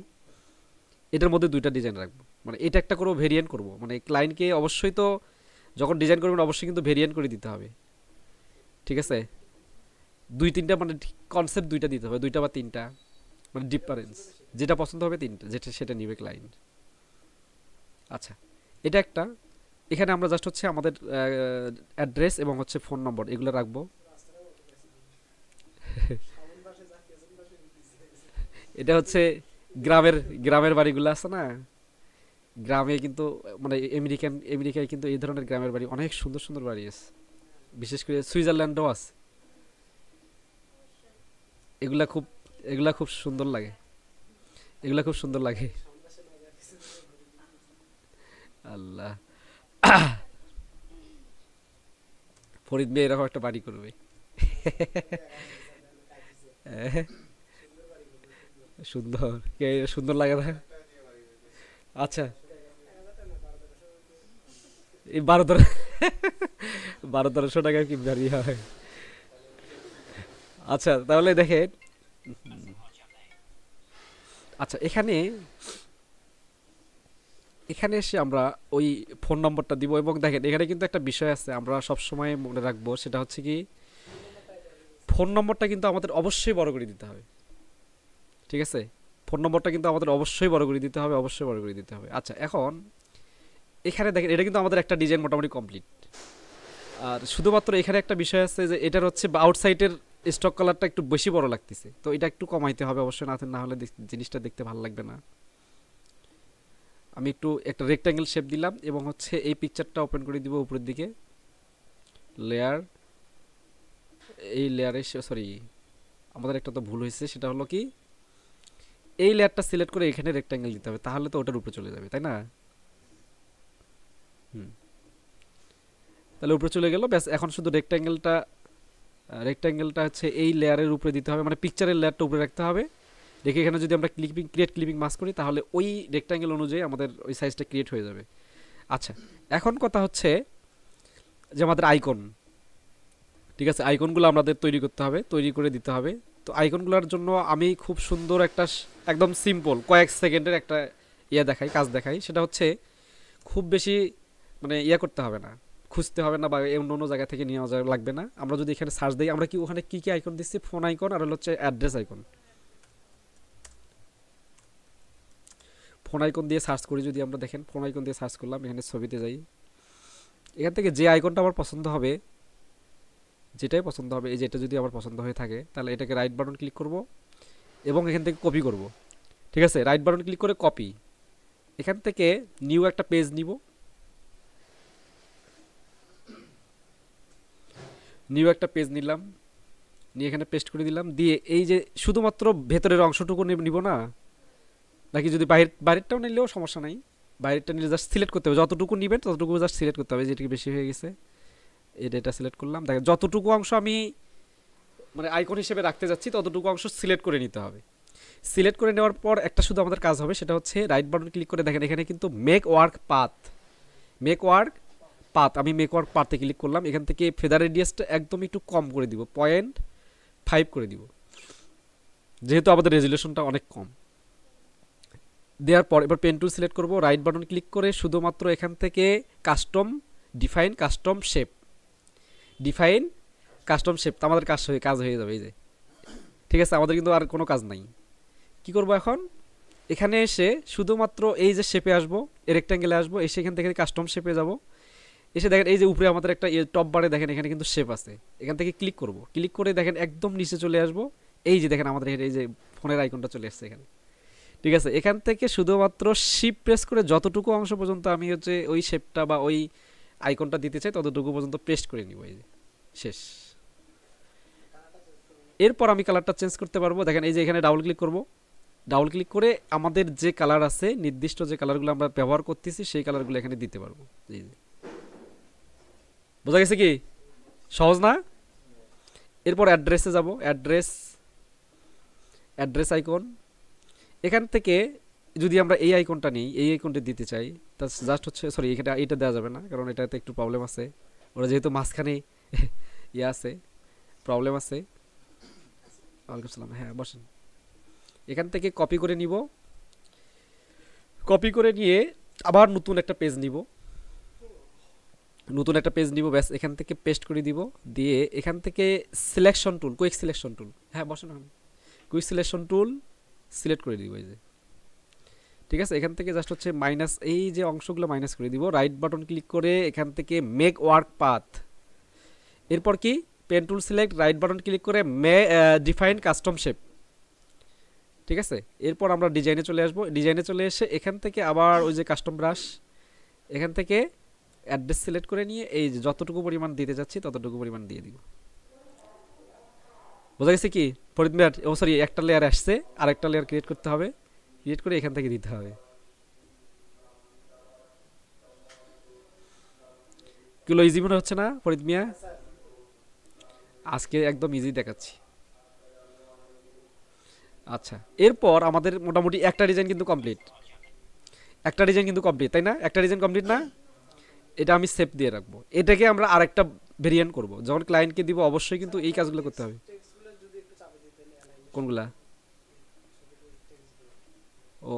এটার মধ্যে দুইটা ডিজাইন রাখবো, মানে এটা একটা করবো, ভেরিয়েন্ট করবো, মানে ক্লায়েন্টকে অবশ্যই তো যখন ডিজাইন করবেন অবশ্যই কিন্তু ভেরিয়েন্ট করে দিতে হবে। ঠিক আছে, দুই তিনটা মানে কনসেপ্ট দুইটা দিতে হবে, দুইটা বা তিনটা, মানে ডিফারেন্স, যেটা পছন্দ হবে তিনটা, যেটা সেটা নিবে ক্লায়েন্ট। আচ্ছা, এটা একটা। এখানে আমরা জাস্ট হচ্ছে আমাদের অ্যাড্রেস এবং হচ্ছে ফোন নম্বর এগুলো রাখবো। এটা হচ্ছে গ্রামের, গ্রামের বাড়িগুলো আছে না, গ্রামে কিন্তু মানে আমেরিকায় কিন্তু এই ধরনের গ্রামের বাড়ি অনেক সুন্দর সুন্দর বাড়ি আছে, বিশেষ করে সুইজারল্যান্ডও আছে। এগুলা খুব, এগুলা খুব সুন্দর লাগে, এগুলা খুব সুন্দর লাগে। আল্লাহ, ফরিদ মেয়ে এরকম একটা বাড়ি করবে সুন্দর, কে সুন্দর লাগে না? আচ্ছা, এই 1200 টাকায় কি বাড়ি হয়? আচ্ছা, তাহলে দেখেন। আচ্ছা, এখানে এখানে এসে আমরা ওই ফোন নম্বরটা দিব, এবং দেখেন এখানে কিন্তু একটা বিষয় আছে আমরা সব সময় মনে রাখবো, সেটা হচ্ছে কি ফোন নম্বরটা কিন্তু আমাদের অবশ্যই বড় করে দিতে হবে। ঠিক আছে, ফোন নম্বরটা কিন্তু আমাদের অবশ্যই বড় করে দিতে হবে, অবশ্যই বড় করে দিতে হবে। আচ্ছা, এখন এখানে দেখেন এটা কিন্তু আমাদের একটা ডিজাইন মোটামুটি কমপ্লিট। আর শুধুমাত্র এখানে একটা বিষয় আছে যে এটার হচ্ছে আউটসাইডের স্টক কালারটা একটু বেশি বড় লাগতেছে, তো এটা একটু কমাইতে হবে অবশ্যই, না হলে জিনিসটা দেখতে ভালো লাগবে না। আমি একটু একটা রেক্ট্যাঙ্গেল শেপ দিলাম এবং হচ্ছে এই পিকচারটা ওপেন করে দিব উপরের দিকে, লেয়ার, এই লেয়ারে, সরি আমাদের একটা তো ভুল হয়েছে, সেটা হলো কি এই লেয়ারটা সিলেক্ট করে এখানে রেক্ট্যাঙ্গেল দিতে হবে, তাহলে তো ওটার উপরে চলে যাবে, তাই না? হুম, তাহলে উপরে চলে গেল, ব্যাস। এখন শুধু রেক্ট্যাঙ্গেলটা, রেক্ট্যাঙ্গেলটা হচ্ছে এই লেয়ারের উপরে দিতে হবে, মানে পিকচারের লেয়ারটা উপরে রাখতে হবে, রেখে এখানে যদি আমরা ক্রিয়েট ক্লিপিং মাস্ক করি তাহলে ওই রেক্ট্যাঙ্গেল অনুযায়ী আমাদের ওই সাইজটা ক্রিয়েট হয়ে যাবে। আচ্ছা, এখন কথা হচ্ছে যে আমাদের আইকন, ঠিক আছে, আইকনগুলো আমাদের তৈরি করতে হবে, তৈরি করে দিতে হবে। তো আইকনগুলোর জন্য আমি খুব সুন্দর একটা একদম সিম্পল কয়েক সেকেন্ডের একটা ইয়ে দেখাই, কাজ দেখাই, সেটা হচ্ছে খুব বেশি মানে ইয়ে করতে হবে না, খুঁজতে হবে না, বা অন্য অন্য জায়গা থেকে নিয়ে যাওয়া লাগবে না। আমরা যদি এখানে সার্চ দিই, আমরা কি ওখানে কি কি আইকন দিচ্ছি, ফোন আইকন আর হচ্ছে অ্যাড্রেস আইকন। ফোন আইকন দিয়ে সার্চ করি যদি আমরা, দেখেন ফোন আইকন দিয়ে সার্চ করলাম, এখানে ছবিতে যাই, এখান থেকে যে আইকনটা আমার পছন্দ হবে, যেটাই পছন্দ হবে, এই যেটা যদি আমার পছন্দ হয়ে থাকে তাহলে এটাকে রাইট বাটন ক্লিক করব এবং এখান থেকে কপি করব। ঠিক আছে, রাইট বাটন ক্লিক করে কপি, এখান থেকে নিউ একটা পেজ নিব, নিউ একটা পেজ নিলাম, নিয়ে এখানে পেস্ট করে দিলাম, দিয়ে এই যে শুধুমাত্র ভেতরের অংশটুকু নিব না, নাকি যদি বাইরেরটাও নিলেও সমস্যা নাই, বাইরেরটা নিলে জাস্ট সিলেক্ট করতে হবে, যতটুকু নিবেন ততটুকু জাস্ট সিলেক্ট করতে হবে, যেটিকে বেশি হয়ে গেছে এই ডেটা সিলেক্ট করলাম। দেখেন যতটুকু অংশ আমি মানে আইকন হিসেবে রাখতে যাচ্ছি ততটুকু অংশ সিলেক্ট করে নিতে হবে। সিলেক্ট করে নেওয়ার পর একটা শুধু আমাদের কাজ হবে, সেটা হচ্ছে রাইট বাটন ক্লিক করে দেখেন এখানে কিন্তু make work path, make work path, আমি মেক ওয়ার্ক পাথে ক্লিক করলাম, এখান থেকে ফেদার রেডিয়াসটা একদম একটু কম করে দিব, 0.5 করে দিব, যেহেতু আমাদের রেজুলেশনটা অনেক কম। দেওয়ার পর এবার পেন টুল সিলেক্ট করব, রাইট বাটন ক্লিক করে শুধুমাত্র এখান থেকে custom, define custom shape, define custom shape, তো আমাদের কাজ হয়ে যাবে এই যে। ঠিক আছে, আমাদের কিন্তু আর কোনো কাজ নাই। কি করব এখন, এখানে এসে শুধুমাত্র এই যে শেপে আসবো, রেক্ট্যাঙ্গেলে আসবো, এসে এখান থেকে কাস্টম শেপে যাব, এসে দেখেন এই যে উপরে আমাদের একটা টপ বারে দেখেন এখানে কিন্তু শেপ আছে, এখান থেকে ক্লিক করব, ক্লিক করে দেখেন একদম নিচে চলে আসবো, এই যে দেখেন আমাদের এই যে ফোনের আইকনটা চলে আসছে এখানে। ঠিক আছে, এখান থেকে শুধুমাত্র শিপ প্রেস করে যতটুকু অংশ পর্যন্ত আমি হচ্ছে ওই শেপটা বা ওই আইকনটা দিতে চাই ততটুকু পর্যন্ত পেস্ট করে নিব, এই যে শেষ। এরপর আমি কালারটা চেঞ্জ করতে পারবো, দেখেন এই যে এখানে ডাবল ক্লিক করব, ডাবল ক্লিক করে আমাদের যে কালার আছে নির্দিষ্ট যে কালারগুলো আমরা ব্যবহার করতেছি সেই কালারগুলো এখানে দিতে পারবো। এই যে বোঝা গেছে কি, সহজ না? এরপর অ্যাড্রেসে যাব, অ্যাড্রেস আইকন, এখান থেকে যদি আমরা এই আইকনটা নিই, এই আইকনটা দিতে চাই, তা জাস্ট হচ্ছে সরি এটা দেওয়া যাবে না কারণ এটাতে একটু প্রবলেম আছে, ওরা যেহেতু মাঝখানে ইয়ে আছে, প্রবলেম আছে। ওয়ালাইকুম সালাম, হ্যাঁ বসেন। এখান থেকে কপি করে নিব, কপি করে নিয়ে আবার নতুন একটা পেজ নিব, ব্যাস এখান থেকে পেস্ট করে দিব, দিয়ে এখান থেকে selection tool, quick selection tool, হ্যাঁ বসেন, কুইক সিলেকশন টুল সিলেক্ট করে দিব, এই যে ঠিক আছে। এখান থেকে জাস্ট হচ্ছে মাইনাস, এই যে অংশগুলো মাইনাস করে দিব, রাইট বাটন ক্লিক করে এখান থেকে মেক ওয়ার্ক পাথ, এরপর কি pen tool select, right button click করে ডিফাইন কাস্টম শেপ। ঠিক আছে, এরপর আমরা ডিজাইনে চলে আসবো, ডিজাইনে চলে এসে এখান থেকে আবার ওই যে কাস্টম ব্রাশ, এখান থেকে অ্যাড্রেস সিলেক্ট করে নিয়ে এই যে যতটুকু পরিমাণ দিতে যাচ্ছি ততটুকু পরিমাণ দিয়ে দিব। বোঝা গেছে কি ফরিদ মিয়া? ও সরি, একটা লেয়ার আসছে, আর একটা লেয়ার ক্রিয়েট করতে হবে, ক্রিয়েট করে এখান থেকে দিতে হবে। কিলো ইজি মনে হচ্ছে না ফরিদ মিয়া? আজকে একদম ইজি দেখাচ্ছি। আচ্ছা, এরপর আমাদের মোটামুটি একটা ডিজাইন কিন্তু কমপ্লিট, তাই না? একটা ডিজাইন কমপ্লিট না? এটা আমি সেভ দিয়ে রাখবো, এটাকে আমরা আরেকটা ভেরিয়েন্ট করব, যখন ক্লায়েন্টকে দিব অবশ্যই কিন্তু এই কাজগুলো করতে হবে। কোনগুলা? ও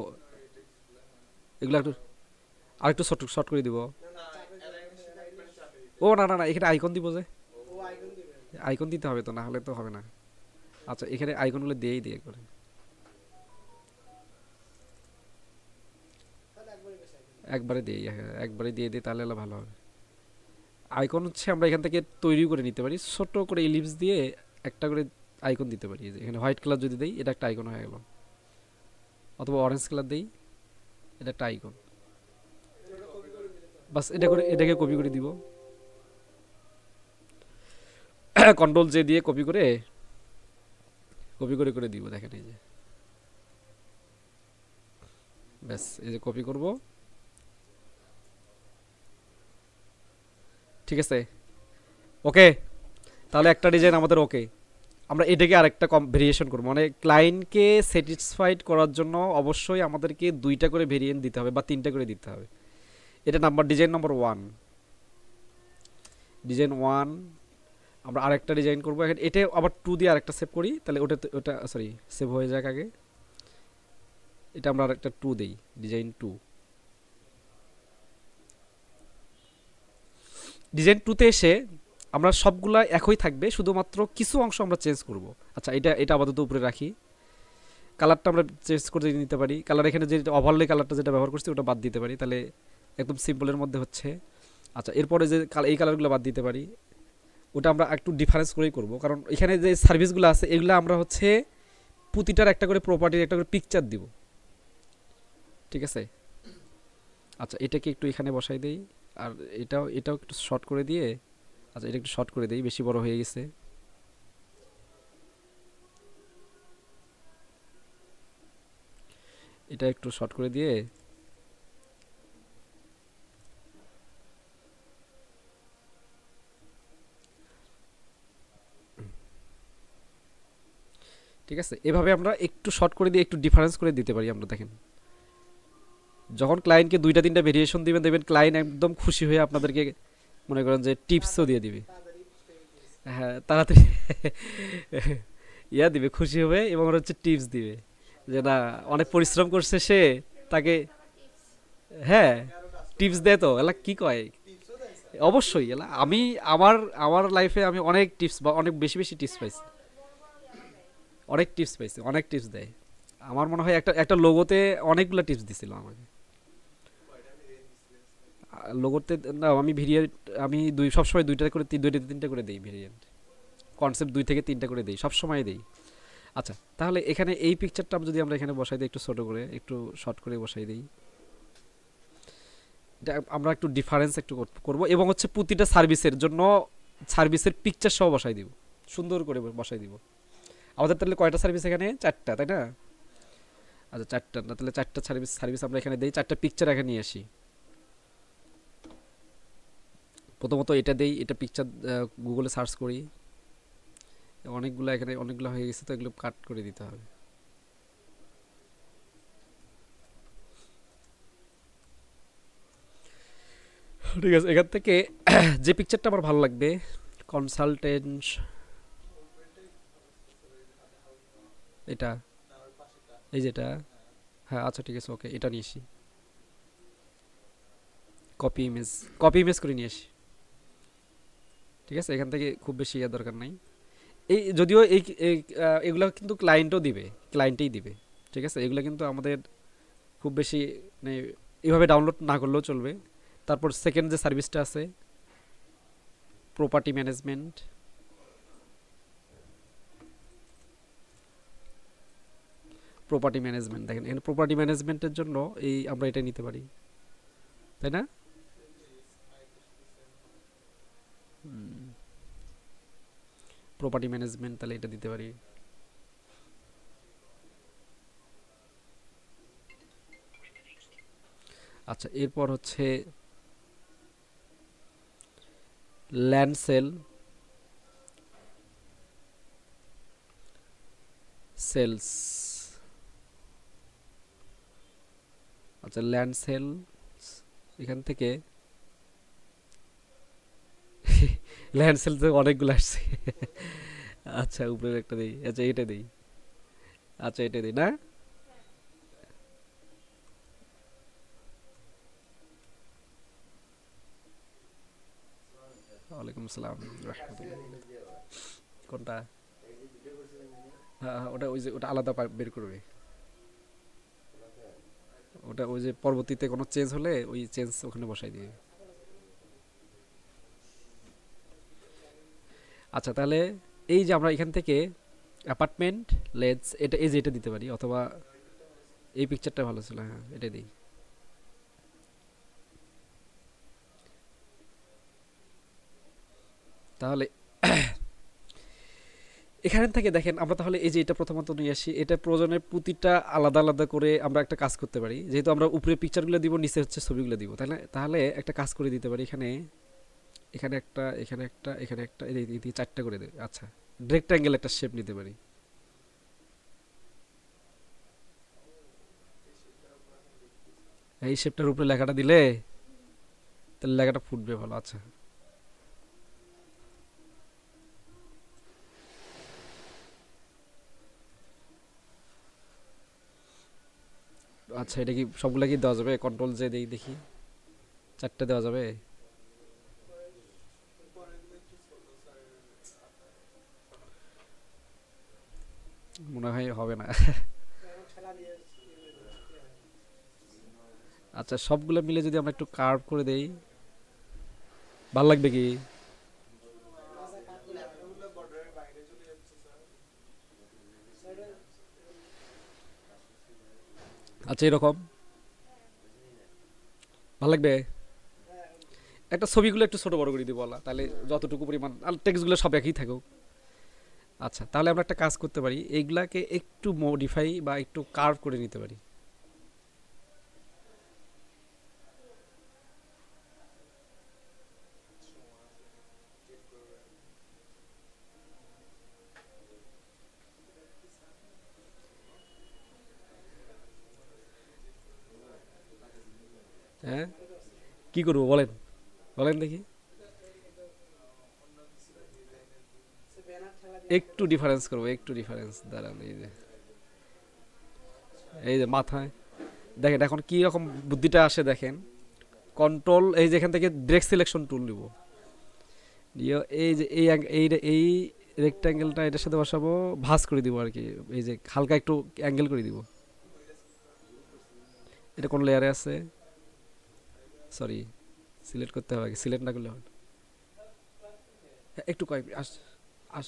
এগুলো একটু আরেকটু শর্ট করে দিব। ও না না না, এখানে আইকন দিব, যে আইকন দিতে হবে তো, না হলে তো হবে না। আচ্ছা, এখানে আইকনগুলো দিয়েই দিয়ে করে, একবারে দিয়ে, হ্যাঁ একবারে দিয়ে দিই, তাহলে ভালো হবে। আইকন হচ্ছে আমরা এখান থেকে তৈরি করে নিতে পারি, ছোট করে ইলিপস দিয়ে একটা করে আইকন দিতে পারি। যে এখানে হোয়াইট কালার যদি দেই, এটা একটা আইকন হয়ে গেল, অথবা অরেঞ্জ কালার দেই, এটা একটা আইকন। বাস এটা করে এটাকে কপি করে দিব, কন্ট্রোল জে দিয়ে কপি করে করে দিব, দেখেন এই যে ব্যাস, এই যে কপি করব, ঠিক আছে ওকে। তাহলে একটা ডিজাইন আমাদের ওকে, আমরা এটাকে আরেকটা ভেরিয়েশন করবো, মানে ক্লায়েন্টকে স্যাটিসফাইড করার জন্য অবশ্যই আমাদেরকে দুইটা করে ভেরিয়েন্ট দিতে হবে বা তিনটা করে দিতে হবে। এটা ডিজাইন নাম্বার 1, ডিজাইন 1। আমরা আরেকটা ডিজাইন করবো, এখন এটা আবার 2 দিয়ে আরেকটা সেভ করি, তাহলে ওটা সরি সেভ হয়ে যাক আগে, এটা আমরা আরেকটা 2 দেই, ডিজাইন 2। ডিজাইন 2তে এসে আমরা সবগুলা একই থাকবে, শুধুমাত্র কিছু অংশ আমরা চেঞ্জ করব। আচ্ছা, এটা আপাতত উপরে রাখি, কালারটা আমরা চেঞ্জ করে নিতে পারি, কালার এখানে যে ওভারলে কালারটা যেটা ব্যবহার করছি ওটা বাদ দিতে পারি, তাহলে একদম সিম্পলের মধ্যে হচ্ছে। আচ্ছা, এরপরে যে এই কালারগুলো বাদ দিতে পারি, ওটা আমরা একটু ডিফারেন্স করেই করব, কারণ এখানে যে সার্ভিসগুলো আছে এগুলো আমরা হচ্ছে প্রতিটার একটা করে প্রপার্টির একটা করে পিকচার দিব, ঠিক আছে। আচ্ছা, এটাকে একটু এখানে বসাই দেই, আর এটাও একটু শর্ট করে দিয়ে, আচ্ছা এটা একটু শর্ট করে দেই, বেশি বড় হয়ে গেছে। এটা একটু শর্ট করে দিয়ে, ঠিক আছে, এভাবে আমরা একটু শর্ট করে দিয়ে একটু ডিফারেন্স করে দিতে পারি আমরা। দেখেন যখন ক্লায়েন্টকে দুইটা তিনটা ভেরিয়েশন দিবেন, দেখবেন ক্লায়েন্ট একদম খুশি হয়ে আপনাদেরকে মনে করেন যে টিপসও দিয়ে দিবে, হ্যাঁ তাড়াতাড়ি দিবে, খুশি হবে এবং ওর হচ্ছে টিপস দিবে, যে না অনেক পরিশ্রম করছে সে, তাকে হ্যাঁ টিপস দেয় তো, এলা কি কয়, অবশ্যই এলা আমি আমার আমার লাইফে আমি অনেক টিপস বা অনেক বেশি বেশি টিপস পাইছি, অনেক টিপস দেয়। আমার মনে হয় একটা লোগোতে অনেকগুলো টিপস দিছিল আমাকে, লোগোতে না, আমি ভেরিয়েন্ট আমি সবসময় দুইটা করে দুইটা তিনটা করে দিই ভেরিয়েন্ট, কনসেপ্ট 2 থেকে 3টা করে দিই, সবসময় দিই। আচ্ছা, তাহলে এখানে এই পিকচারটা যদি আমরা এখানে বসাই দিই, একটু ছোট করে একটু শর্ট করে বসাই দিই, এটা আমরা একটু ডিফারেন্স একটু করব, এবং হচ্ছে প্রতিটা সার্ভিসের জন্য সার্ভিসের পিকচার সহ বসাই দিব, সুন্দর করে বসাই দিব। আমাদের তাহলে কয়টা সার্ভিস এখানে? 4টা, তাই না? আচ্ছা, 4টা না, তাহলে 4টা সার্ভিস সার্ভিস আমরা এখানে দিই, 4টা পিকচার এখানে নিয়ে আসি। প্রথমত এটা দেই, এটা পিকচার গুগলে সার্চ করি, অনেকগুলো এখানে অনেকগুলো হয়ে গেছে, তো এগুলো কাট করে দিতে হবে। ঠিক আছে, এখান থেকে যে পিকচারটা আমার ভালো লাগবে, কনসালটেন্ট, এটা, এই যেটা, হ্যাঁ আচ্ছা ঠিক আছে, ওকে, এটা নিয়ে আসি, কপি ইমেজ, কপি ইমেজ করে নিয়ে আসি। ঠিক আছে, এখান থেকে খুব বেশি ইয়ে দরকার নাই। এই যদিও এগুলো কিন্তু ক্লায়েন্টও দিবে, ক্লায়েন্টেই দিবে। ঠিক আছে, এগুলো কিন্তু আমাদের খুব বেশি মানে এইভাবে ডাউনলোড না করলেও চলবে। তারপর সেকেন্ড যে সার্ভিসটা আছে, প্রপার্টি ম্যানেজমেন্ট, প্রপার্টি ম্যানেজমেন্ট দেখেন এখানে প্রপার্টি ম্যানেজমেন্টের জন্য এই আমরা এটা নিতে পারি, তাই না? প্রপার্টি ম্যানেজমেন্ট, তাহলে এটা দিতে পারি। আচ্ছা, এরপর হচ্ছে ল্যান্ড সেল, সেলস, আচ্ছা ল্যান্ড সেল, এখান থেকে ল্যান্ড সেল তো অনেকগুলো আসছে। আচ্ছা, উপরের একটা দিই, আচ্ছা এটা দিই, আচ্ছা এটা দিই না। ওয়ালাইকুম আসসালাম রাহমাতুল্লাহ। কোনটা? হ্যাঁ হ্যাঁ, ওটা ওই যে ওটা আলাদা বের করবে, ওটা ওই যে পরবর্তীতে কোনো চেঞ্জ হলে ওই চেঞ্জ ওখানে বসাই দিয়ে। আচ্ছা, তাহলে এই যে আমরা এখান থেকে অ্যাপার্টমেন্ট লেন্স, এটা এই যে এটা দিতে পারি, অথবা এই পিকচারটা ভালো ছিল, হ্যাঁ এটা দিই। তাহলে এখান থেকে দেখেন আমরা তাহলে এই যে এটা প্রথমত নিয়ে আসি, এটা প্রয়োজনের প্রতিটা আলাদা আলাদা করে আমরা একটা কাজ করতে পারি, যেহেতু আমরা উপরে পিকচারগুলো দিব, নিচে হচ্ছে ছবিগুলো দিব, তাহলে তাহলে একটা কাজ করে দিতে পারি, এখানে এখানে একটা, এখানে একটা, এখানে একটা, এই 4টা করে দেবে। আচ্ছা, রেক্ট্যাঙ্গেল একটা শেপ নিতে পারি, এই শেপটার উপরে লেখাটা দিলে তাহলে লেখাটা ফুটবে ভালো। আচ্ছা, আচ্ছা এটা কি সবগুলা কি দেওয়া যাবে? কন্ট্রোল যে দেই দেখি, 4টে দেওয়া যাবে? মনে হয় হবে না। আচ্ছা, সবগুলো মিলে যদি আমরা একটু কার্ভ করে দেই, ভাল লাগবে কি? আচ্ছা, এরকম ভাল লাগবে। একটা ছবিগুলো একটু ছোট বড় করে দিব, বলা তাহলে যতটুকু পরিমাণ, আর টেক্সটগুলো সব একই থাকুক। আচ্ছা, তাহলে আমরা একটা কাজ করতে পারি, এইগুলাকে একটু মডিফাই বা একটু কার্ভ করে নিতে পারি। হ্যাঁ, কি করবো বলেন, বলেন দেখি। একটু ডিফারেন্স করবো, একটু ডিফারেন্স দাঁড়ান, এই যে মাথায় দেখেন এখন কি রকম বুদ্ধিটা আসে দেখেন। কন্ট্রোল, এই যে এখান থেকে ডিরেক্ট সিলেকশন টুল নিব, এই যে এই রেক্ট্যাঙ্গেলটা এটার সাথে বসাবো, ভাঁজ করে দিব আর কি, এই যে হালকা একটু অ্যাঙ্গেল করে দিব। এটা কোন লেয়ারে আছে? সরি, সিলেক্ট করতে হবে, সিলেক্ট না করলে হবে না। হ্যাঁ, একটু কয়েক আস আস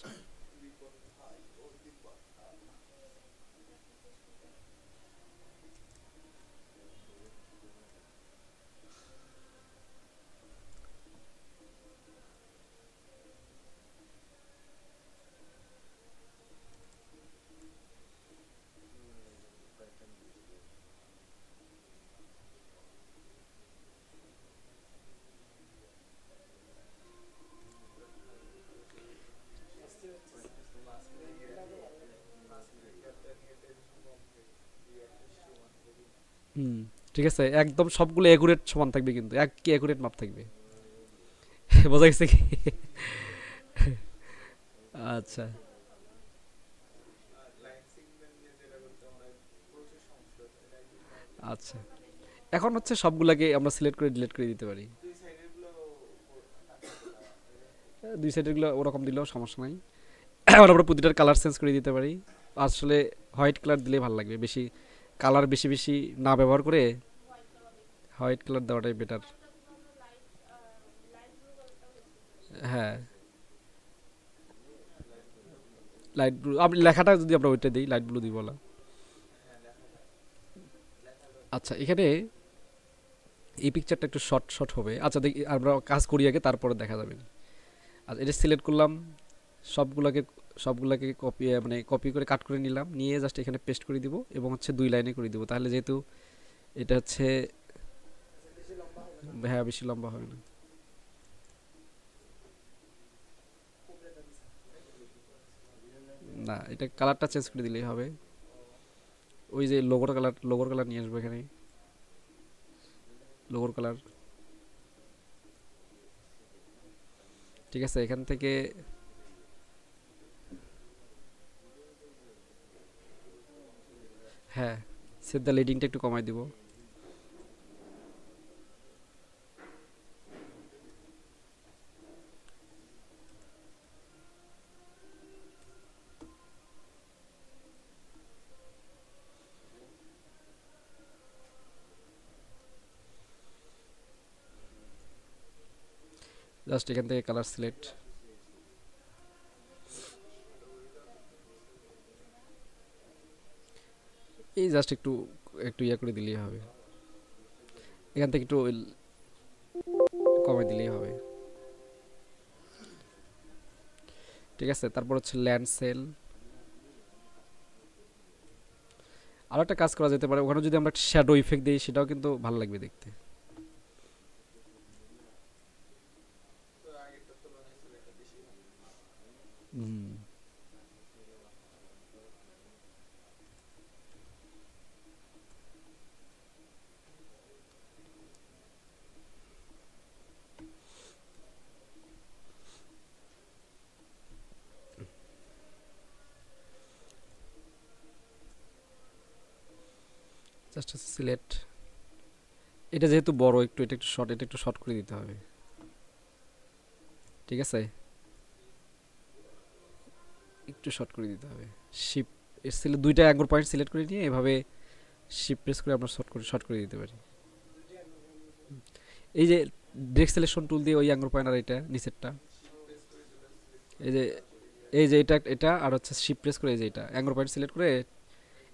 হুম, ঠিক আছে, একদম সবগুলো একুরেট সমান থাকবে, কিন্তু এক কি একুরেট মাপ থাকবে। বোঝা গেছে কি? আচ্ছা। আচ্ছা, এখন হচ্ছে সবগুলাকে আমরা সিলেক্ট করে ডিলিট করে দিতে পারি। দুই সাইডের গুলো ওরকম দিলেও সমস্যা নাই। আবার আমরা প্রতিটার কালার চেঞ্জ করে দিতে পারি। আসলে হোয়াইট কালার দিলে ভালো লাগবে বেশি, কালার বেশি বেশি না ব্যবহার করে হোয়াইট কালার দেওয়াটাই বেটার। হ্যাঁ, লাইট ব্লু, আপনি লেখাটা যদি আমরা ওইটা দিই লাইট ব্লু দিব বলা। আচ্ছা, এখানে এই পিকচারটা একটু শর্ট শর্ট হবে। আচ্ছা দেখি, আমরা কাজ করি আগে, তারপরে দেখা যাবে। আচ্ছা, এটা সিলেক্ট করলাম, সবগুলোকে সবগুলোকে কপি মানে কপি করে কাট করে নিলাম, নিয়ে জাস্ট এখানে পেস্ট করে দিব এবং হচ্ছে দুই লাইনে করে দিব, তাহলে যেহেতু এটা হচ্ছে, হ্যাঁ বেশি লম্বা হবে না। না, এটা কালারটা চেঞ্জ করে দিলেই হবে। ওই যে লোগোর কালার নিয়ে আসবো এখানে, লোগোর কালার। ঠিক আছে, এখান থেকে হ্যাঁ, সেট দ্য লিডিংটা একটু কমাই দিব। জাস্ট এখান থেকে কালার সিলেক্ট, এই জাস্ট একটু একটু ইয়া করে দিলেই হবে, এখান থেকে একটু কমাই দিলেই হবে। ঠিক আছে, তারপর হচ্ছে ল্যান্ড সেল। আরও একটা কাজ করা যেতে পারে, ওখানে যদি আমরা শ্যাডো ইফেক্ট দিই সেটাও কিন্তু ভালো লাগবে দেখতে। হুম, জাস্ট হচ্ছে সিলেক্ট। এটা যেহেতু বড় একটু, এটা একটু শর্ট, এটা একটু শর্ট করে দিতে হবে। ঠিক আছে, একটু শর্ট করে দিতে হবে। শিপ সিলেক্ট, দুইটা অ্যাঙ্গর পয়েন্ট সিলেক্ট করে নিয়ে এভাবে শিপ প্রেস করে আমরা শর্ট করে দিতে পারি। এই যে ডিরেক্ট সিলেকশন টুল দিয়ে ওই অ্যাঙ্গর পয়েন্ট আর এটা নিচেরটা, এই যে এই যে এটা এটা আর হচ্ছে শিপ প্রেস করে, এই যে এটা অ্যাঙ্গর পয়েন্ট সিলেক্ট করে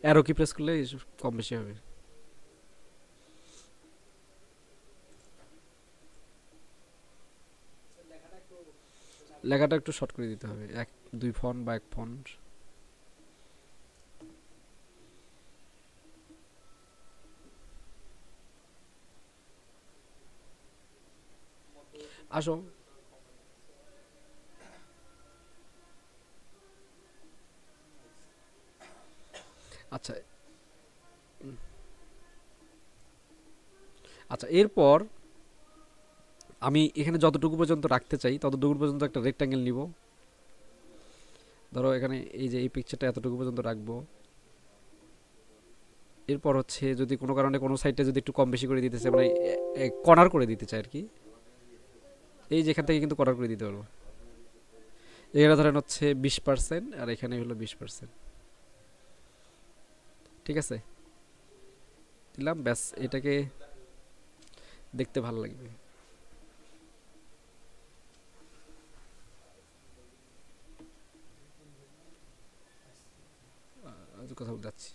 অ্যারো কি প্রেস করলে কম বেশি হবে। লেখাটা একটু শর্ট করে দিতে হবে, এক দুই ফন্ট বা এক ফন্ট। আসো। আচ্ছা। আচ্ছা, এরপর আমি এখানে যতটুকু পর্যন্ত রাখতে চাই ততটুকু পর্যন্ত একটা রেক্টাঙ্গেল নিব। ধরো এখানে এই যে এই পিকচারটা এতটুকু পর্যন্ত রাখবো। এরপর হচ্ছে যদি কোনো কারণে কোনো সাইডে যদি একটু কম বেশি করে দিতে চাই, মানে কর্নার করে দিতে চাই আর কি, এই যেখান থেকে কিন্তু কর্নার করে দিতে পারবো। এখানে ধরেন হচ্ছে 20% আর এখানে হলো 20%। ঠিক আছে, দিলাম, ব্যাস, এটাকে দেখতে ভালো লাগবে। কথা বলতে যাচ্ছি।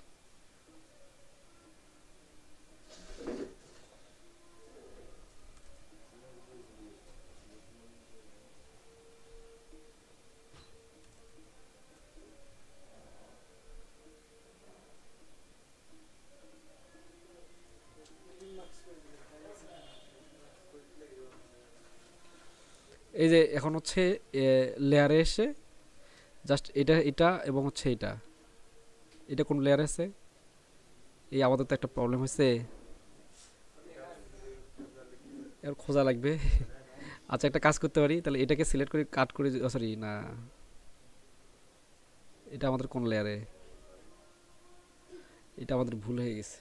এই যে এখন হচ্ছে লেয়ারে এসে জাস্ট এটা এটা এবং হচ্ছে এটা এটা কোন লেয়ারে আছে, এই আমাদের তো একটা প্রবলেম হয়েছে, এর খোঁজা লাগবে। আচ্ছা একটা কাজ করতে পারি তাহলে, এটাকে সিলেক্ট করে কাট করে, সরি না, এটা আমাদের কোন লেয়ারে, এটা আমাদের ভুল হয়ে গেছে,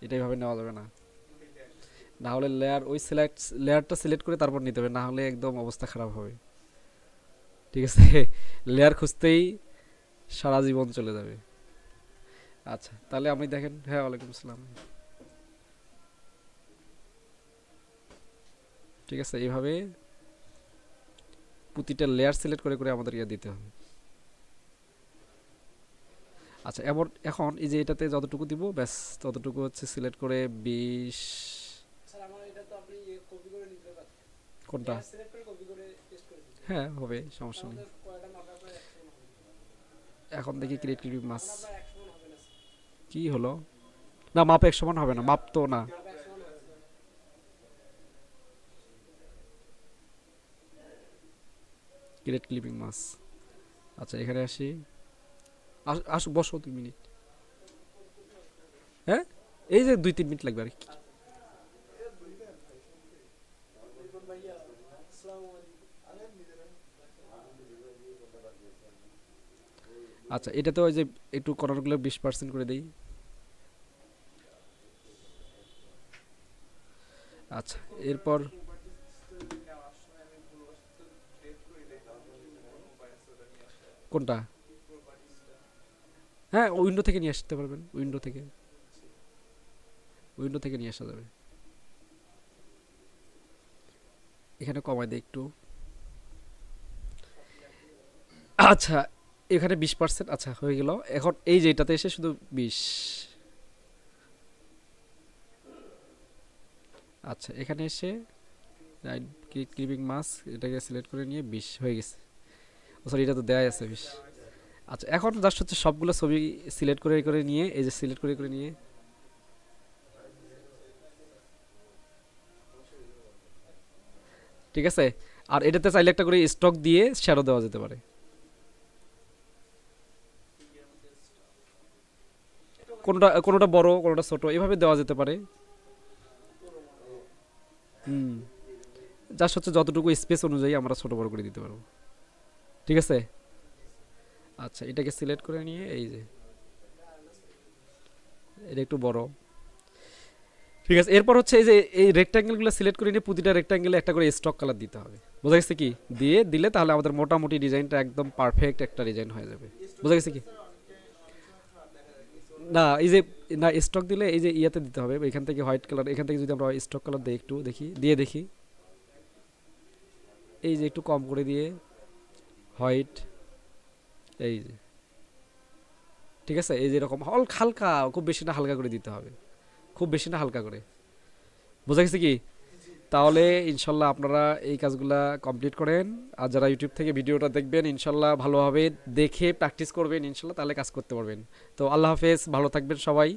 এটা এইভাবে নেওয়া যাবে না। না হলে লেয়ার ওই লেয়ারটা সিলেক্ট করে তারপর নিতে হবে, না হলে একদম অবস্থা খারাপ হবে। ঠিক আছে, লেয়ার খুঁজতেই সারা জীবন চলে যাবে। আচ্ছা তাহলে আমি দেখেন, হ্যাঁ ওয়ালাইকুম আসসালাম। ঠিক আছে, এইভাবে প্রতিটা লেয়ার সিলেক্ট করে করে আমাদের ইয়ে দিতে হবে। আচ্ছা এমন এখন এই যে এটাতে যতটুকু দিব ব্যাস ততটুকু হচ্ছে সিলেক্ট করে 20। কোনটা? হ্যাঁ হবে, সমস্যা নেই। এখন দেখি ক্রিয়েট ক্লিপিং মাস কি হলো, না মাপ এক সমান হবে না, মাপ তো না। ক্রিয়েট ক্লিপিং মাস, আচ্ছা এখানে আসি, আসো বসো 2 মিনিট। হ্যাঁ এই যে 2-3 মিনিট লাগবে আর কি। আচ্ছা এটাতে ওই যে একটু কর্নারগুলো 20% করে দেই। আচ্ছা এরপর কোনটা? হ্যাঁ উইন্ডো থেকে নিয়ে আসতে পারবেন, উইন্ডো থেকে নিয়ে আসা যাবে। এখানে কমাই দেয় একটু। আচ্ছা এখানে 20%, আচ্ছা হয়ে গেল। এখন এই যে এটাতে এসে শুধু 20। আচ্ছা এখানে এসে ক্লিপিং মাস এটাকে সিলেক্ট করে নিয়ে 20 হয়ে গেছে। ও সরি এটা তো দেয়াই আছে 20। আচ্ছা এখন জাস্ট হচ্ছে সবগুলো ছবি সিলেক্ট করে করে নিয়ে, এই যে সিলেক্ট করে করে নিয়ে, ঠিক আছে। আর এটাতে চাইলে একটা করে স্টক দিয়ে শ্যাডো দেওয়া যেতে পারে, কোনোটা কোনোটা বড় কোনোটা ছোট এভাবে দেওয়া যেতে পারে। হুম, জাস্ট হচ্ছে যতটুকু স্পেস অনুযায়ী আমরা ছোট বড় করে দিতে পারবো। ঠিক আছে। আচ্ছা এটাকে সিলেক্ট করে নিয়ে এই যে এটা একটু বড়, ঠিক আছে। এরপর হচ্ছে এই যে এই রেক্ট্যাঙ্গেলগুলো সিলেক্ট করে নিয়ে প্রতিটা রেক্ট্যাঙ্গেলে একটা করে স্টক কালার দিতে হবে। বোঝা গেছে কি? দিয়ে দিলে তাহলে আমাদের মোটামুটি ডিজাইনটা একদম পারফেক্ট একটা ডিজাইন হয়ে যাবে। বোঝা গেছে কি? না এই যে, না স্টক দিলে এই যে ইয়াতে দিতে হবে, এখান থেকে হোয়াইট কালার, এখান থেকে যদি আমরা স্টক কালার দিই একটু দেখি, দিয়ে দেখি, এই যে একটু কম করে দিয়ে হোয়াইট, এই যে ঠিক আছে, এই যে এরকম হালকা, খুব বেশি না হালকা করে দিতে হবে, খুব বেশি না হালকা করে। বোঝা গেছে কি? তাহলে ইনশাল্লাহ আপনারা এই কাজগুলা কমপ্লিট করেন। আর যারা ইউটিউব থেকে ভিডিওটা দেখবেন ইনশাল্লাহ ভালোভাবে দেখে প্র্যাকটিস করবেন ইনশাল্লাহ, তাহলে কাজ করতে পারবেন। তো আল্লাহ হাফেজ, ভালো থাকবেন সবাই।